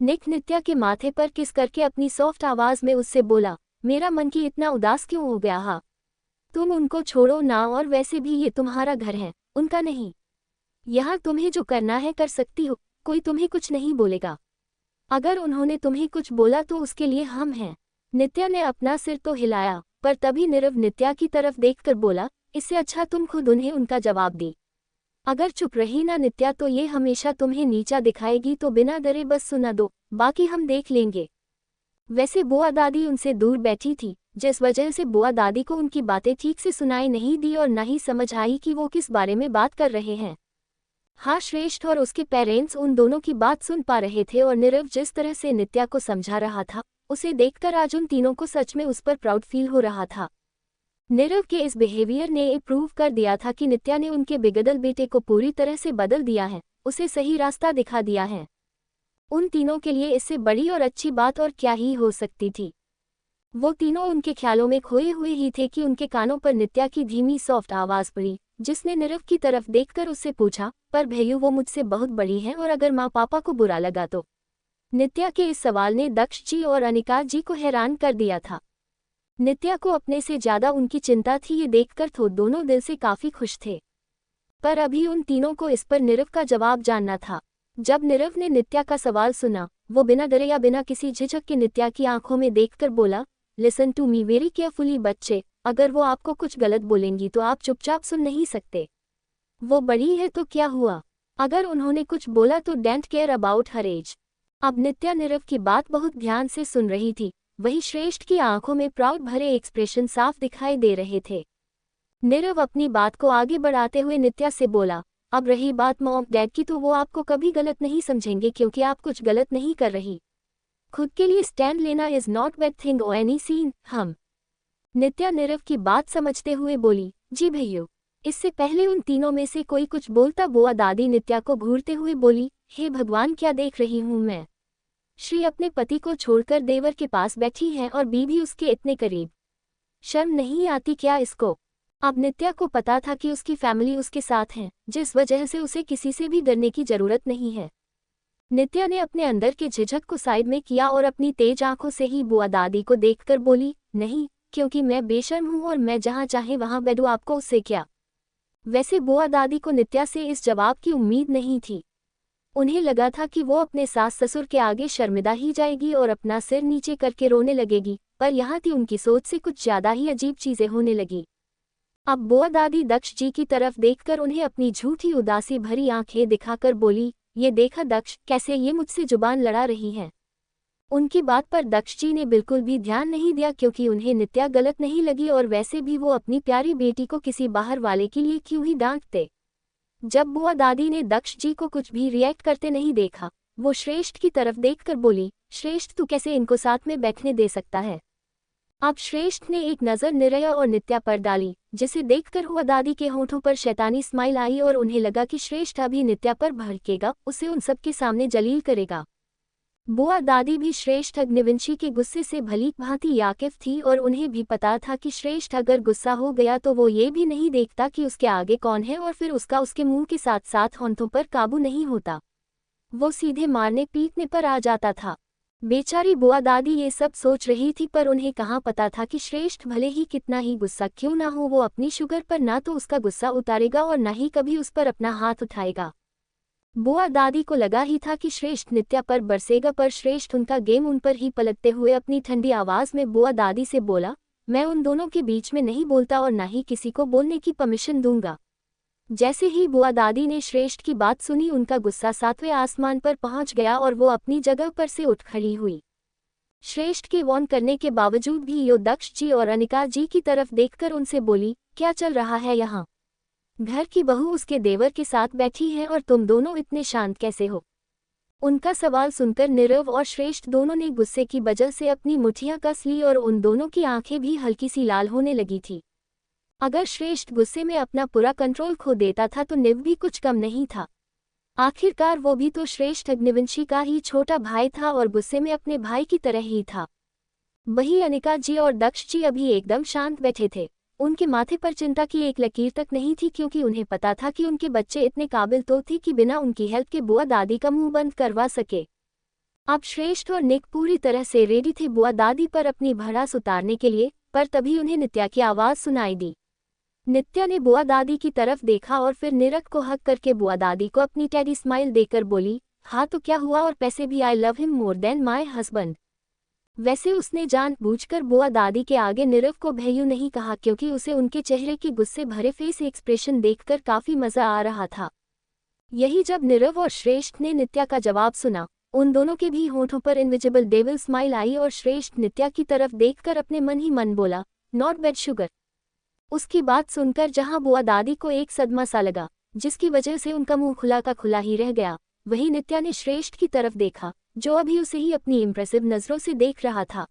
[SPEAKER 1] निक नित्या के माथे पर किस करके अपनी सॉफ्ट आवाज में उससे बोला, मेरा मनकी इतना उदास क्यों हो गया हा? तुम उनको छोड़ो ना, और वैसे भी ये तुम्हारा घर है, उनका नहीं। यहाँ तुम्हें जो करना है कर सकती हो, कोई तुम्हें कुछ नहीं बोलेगा। अगर उन्होंने तुम्हें कुछ बोला तो उसके लिए हम हैं। नित्या ने अपना सिर तो हिलाया, पर तभी नीरव नित्या की तरफ देखकर बोला, इससे अच्छा तुम खुद उन्हें उनका जवाब दी। अगर चुप रही ना नित्या तो ये हमेशा तुम्हें नीचा दिखाएगी, तो बिना डरे बस सुना दो, बाकी हम देख लेंगे। वैसे बुआ दादी उनसे दूर बैठी थी, जिस वजह से बुआ दादी को उनकी बातें ठीक से सुनाई नहीं दी और न ही समझ आई कि वो किस बारे में बात कर रहे हैं। हाँ, श्रेष्ठ और उसके पेरेंट्स उन दोनों की बात सुन पा रहे थे और नीरव जिस तरह से नित्या को समझा रहा था, उसे देखकर आज उन तीनों को सच में उस पर प्राउड फील हो रहा था। नीरव के इस बिहेवियर ने ये प्रूव कर दिया था कि नित्या ने उनके बिगड़ल बेटे को पूरी तरह से बदल दिया है, उसे सही रास्ता दिखा दिया है। उन तीनों के लिए इससे बड़ी और अच्छी बात और क्या ही हो सकती थी। वो तीनों उनके ख्यालों में खोए हुए ही थे कि उनके कानों पर नित्या की धीमी सॉफ्ट आवाज पड़ी, जिसने नीरव की तरफ देखकर उससे पूछा, पर भैया वो मुझसे बहुत बड़ी हैं और अगर माँ पापा को बुरा लगा तो? नित्या के इस सवाल ने दक्ष जी और अनिका जी को हैरान कर दिया था। नित्या को अपने से ज्यादा उनकी चिंता थी, ये देखकर तो दोनों दिल से काफी खुश थे। पर अभी उन तीनों को इस पर नीरव का जवाब जानना था। जब नीरव ने नित्या का सवाल सुना, वो बिना डरे या बिना किसी झिझक के नित्या की आंखों में देखकर बोला, listen to me very carefully बच्चे, अगर वो आपको कुछ गलत बोलेंगी तो आप चुपचाप सुन नहीं सकते। वो बड़ी है तो क्या हुआ, अगर उन्होंने कुछ बोला तो don't care about her age. अब नित्या नीरव की बात बहुत ध्यान से सुन रही थी, वही श्रेष्ठ की आंखों में प्राउड भरे एक्सप्रेशन साफ दिखाई दे रहे थे। नीरव अपनी बात को आगे बढ़ाते हुए नित्या से बोला, अब रही बात मॉम डैड की, तो वो आपको कभी गलत नहीं समझेंगे क्योंकि आप कुछ गलत नहीं कर रही। खुद के लिए स्टैंड लेना इज नॉट बैड थिंग और एनी सीन। हम नित्या नीरव की बात समझते हुए बोली, जी भैया। इससे पहले उन तीनों में से कोई कुछ बोलता बुआ दादी नित्या को घूरते हुए बोली, हे भगवान, क्या देख रही हूँ मैं। श्री अपने पति को छोड़कर देवर के पास बैठी है और बीवी उसके इतने करीब। शर्म नहीं आती क्या इसको। अब नित्या को पता था कि उसकी फैमिली उसके साथ है, जिस वजह से उसे किसी से भी डरने की जरूरत नहीं है। नित्या ने अपने अंदर के झिझक को साइड में किया और अपनी तेज आंखों से ही बुआ दादी को देखकर बोली, नहीं, क्योंकि मैं बेशर्म हूँ और मैं जहाँ चाहे वहाँ बैठूं, आपको उससे क्या। वैसे बुआ दादी को नित्या से इस जवाब की उम्मीद नहीं थी। उन्हें लगा था कि वो अपने सास ससुर के आगे शर्मिंदा ही जाएगी और अपना सिर नीचे करके रोने लगेगी, पर यहाँ थी उनकी सोच से कुछ ज्यादा ही अजीब चीजें होने लगी। अब बुआ दादी दक्ष जी की तरफ देखकर उन्हें अपनी झूठी उदासी भरी आंखें दिखाकर बोली, ये देखा दक्ष, कैसे ये मुझसे जुबान लड़ा रही हैं। उनकी बात पर दक्ष जी ने बिल्कुल भी ध्यान नहीं दिया, क्योंकि उन्हें नित्या गलत नहीं लगी और वैसे भी वो अपनी प्यारी बेटी को किसी बाहर वाले के लिए क्यों ही डांटते। जब बुआ दादी ने दक्ष जी को कुछ भी रिएक्ट करते नहीं देखा, वो श्रेष्ठ की तरफ देखकर बोली, श्रेष्ठ, तू कैसे इनको साथ में बैठने दे सकता है। अब श्रेष्ठ ने एक नज़र निरया और नित्या पर डाली, जिसे देखकर बुआ दादी के होठों पर शैतानी स्माइल आई और उन्हें लगा कि श्रेष्ठ अभी नित्या पर भड़केगा, उसे उन सबके सामने जलील करेगा। बुआ दादी भी श्रेष्ठ अग्निवंशी के गुस्से से भली भांति याकिफ थी और उन्हें भी पता था कि श्रेष्ठ अगर गुस्सा हो गया तो वो ये भी नहीं देखता कि उसके आगे कौन है और फिर उसका उसके मुंह के साथ साथ होंठों पर काबू नहीं होता, वो सीधे मारने पीटने पर आ जाता था। बेचारी बुआ दादी ये सब सोच रही थी, पर उन्हें कहाँ पता था कि श्रेष्ठ भले ही कितना ही गुस्सा क्यों ना हो, वो अपनी शुगर पर ना तो उसका गुस्सा उतारेगा और ना ही कभी उस पर अपना हाथ उठाएगा। बुआ दादी को लगा ही था कि श्रेष्ठ नित्या पर बरसेगा, पर श्रेष्ठ उनका गेम उन पर ही पलटते हुए अपनी ठंडी आवाज में बुआ दादी से बोला, मैं उन दोनों के बीच में नहीं बोलता और ना ही किसी को बोलने की परमिशन दूंगा। जैसे ही बुआ दादी ने श्रेष्ठ की बात सुनी, उनका गुस्सा 7वें आसमान पर पहुंच गया और वो अपनी जगह पर से उठ खड़ी हुई। श्रेष्ठ के वार्न करने के बावजूद भी यो दक्ष जी और अनिका जी की तरफ देखकर उनसे बोली, क्या चल रहा है यहाँ। घर की बहू उसके देवर के साथ बैठी है और तुम दोनों इतने शांत कैसे हो। उनका सवाल सुनकर नीरव और श्रेष्ठ दोनों ने गुस्से की वजह से अपनी मुठ्ठियां कस ली और उन दोनों की आंखें भी हल्की सी लाल होने लगी थी। अगर श्रेष्ठ गुस्से में अपना पूरा कंट्रोल खो देता था तो निव भी कुछ कम नहीं था। आखिरकार वो भी तो श्रेष्ठ अग्निवंशी का ही छोटा भाई था और गुस्से में अपने भाई की तरह ही था। वही अनिका जी और दक्ष जी अभी एकदम शांत बैठे थे। उनके माथे पर चिंता की एक लकीर तक नहीं थी, क्योंकि उन्हें पता था कि उनके बच्चे इतने काबिल तो थे कि बिना उनकी हेल्प के बुआ दादी का मुंह बंद करवा सके। अब श्रेष्ठ और निक पूरी तरह से रेडी थे बुआ दादी पर अपनी भड़ास उतारने के लिए, पर तभी उन्हें नित्या की आवाज़ सुनाई दी। नित्या ने बुआ दादी की तरफ देखा और फिर निरख को हक करके बुआ दादी को अपनी टेडी स्माइल देकर बोली, हाँ तो क्या हुआ, और पैसे भी I love him more than my husband. वैसे उसने जानबूझकर बुआ दादी के आगे नीरव को भैयू नहीं कहा, क्योंकि उसे उनके चेहरे के गुस्से भरे फेस एक्सप्रेशन देखकर काफी मजा आ रहा था। यही जब नीरव और श्रेष्ठ ने नित्या का जवाब सुना, उन दोनों के भी होठों पर इनविजिबल डेविल स्माइल आई और श्रेष्ठ नित्या की तरफ देखकर अपने मन ही मन बोला, नॉट बैड शुगर। उसकी बात सुनकर जहां बुआ दादी को एक सदमा सा लगा, जिसकी वजह से उनका मुंह खुला का खुला ही रह गया, वहीं नित्या ने श्रेष्ठ की तरफ देखा, जो अभी उसे ही अपनी इम्प्रेसिव नजरों से देख रहा था।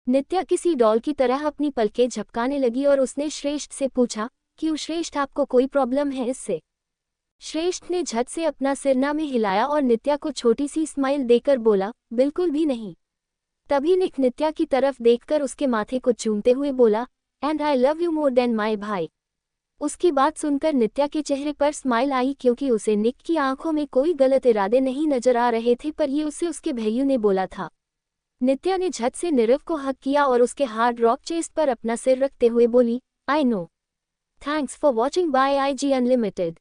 [SPEAKER 1] नित्या किसी डॉल की तरह अपनी पलकें झपकाने लगी और उसने श्रेष्ठ से पूछा, क्यों श्रेष्ठ, आपको कोई प्रॉब्लम है इससे। श्रेष्ठ ने झट से अपना सिरना में हिलाया और नित्या को छोटी सी स्माइल देकर बोला, बिल्कुल भी नहीं। तभी निक नित्या की तरफ देखकर उसके माथे को चूमते हुए बोला, and I love you more than my भाई। उसकी बात सुनकर नित्या के चेहरे पर स्माइल आई, क्योंकि उसे निक की आंखों में कोई गलत इरादे नहीं नजर आ रहे थे, पर ये उसे उसके भैयू ने बोला था। नित्या ने झट से नीरव को हक किया और उसके हार्ड रॉक चेस्ट पर अपना सिर रखते हुए बोली, I know, thanks for watching bye IG unlimited.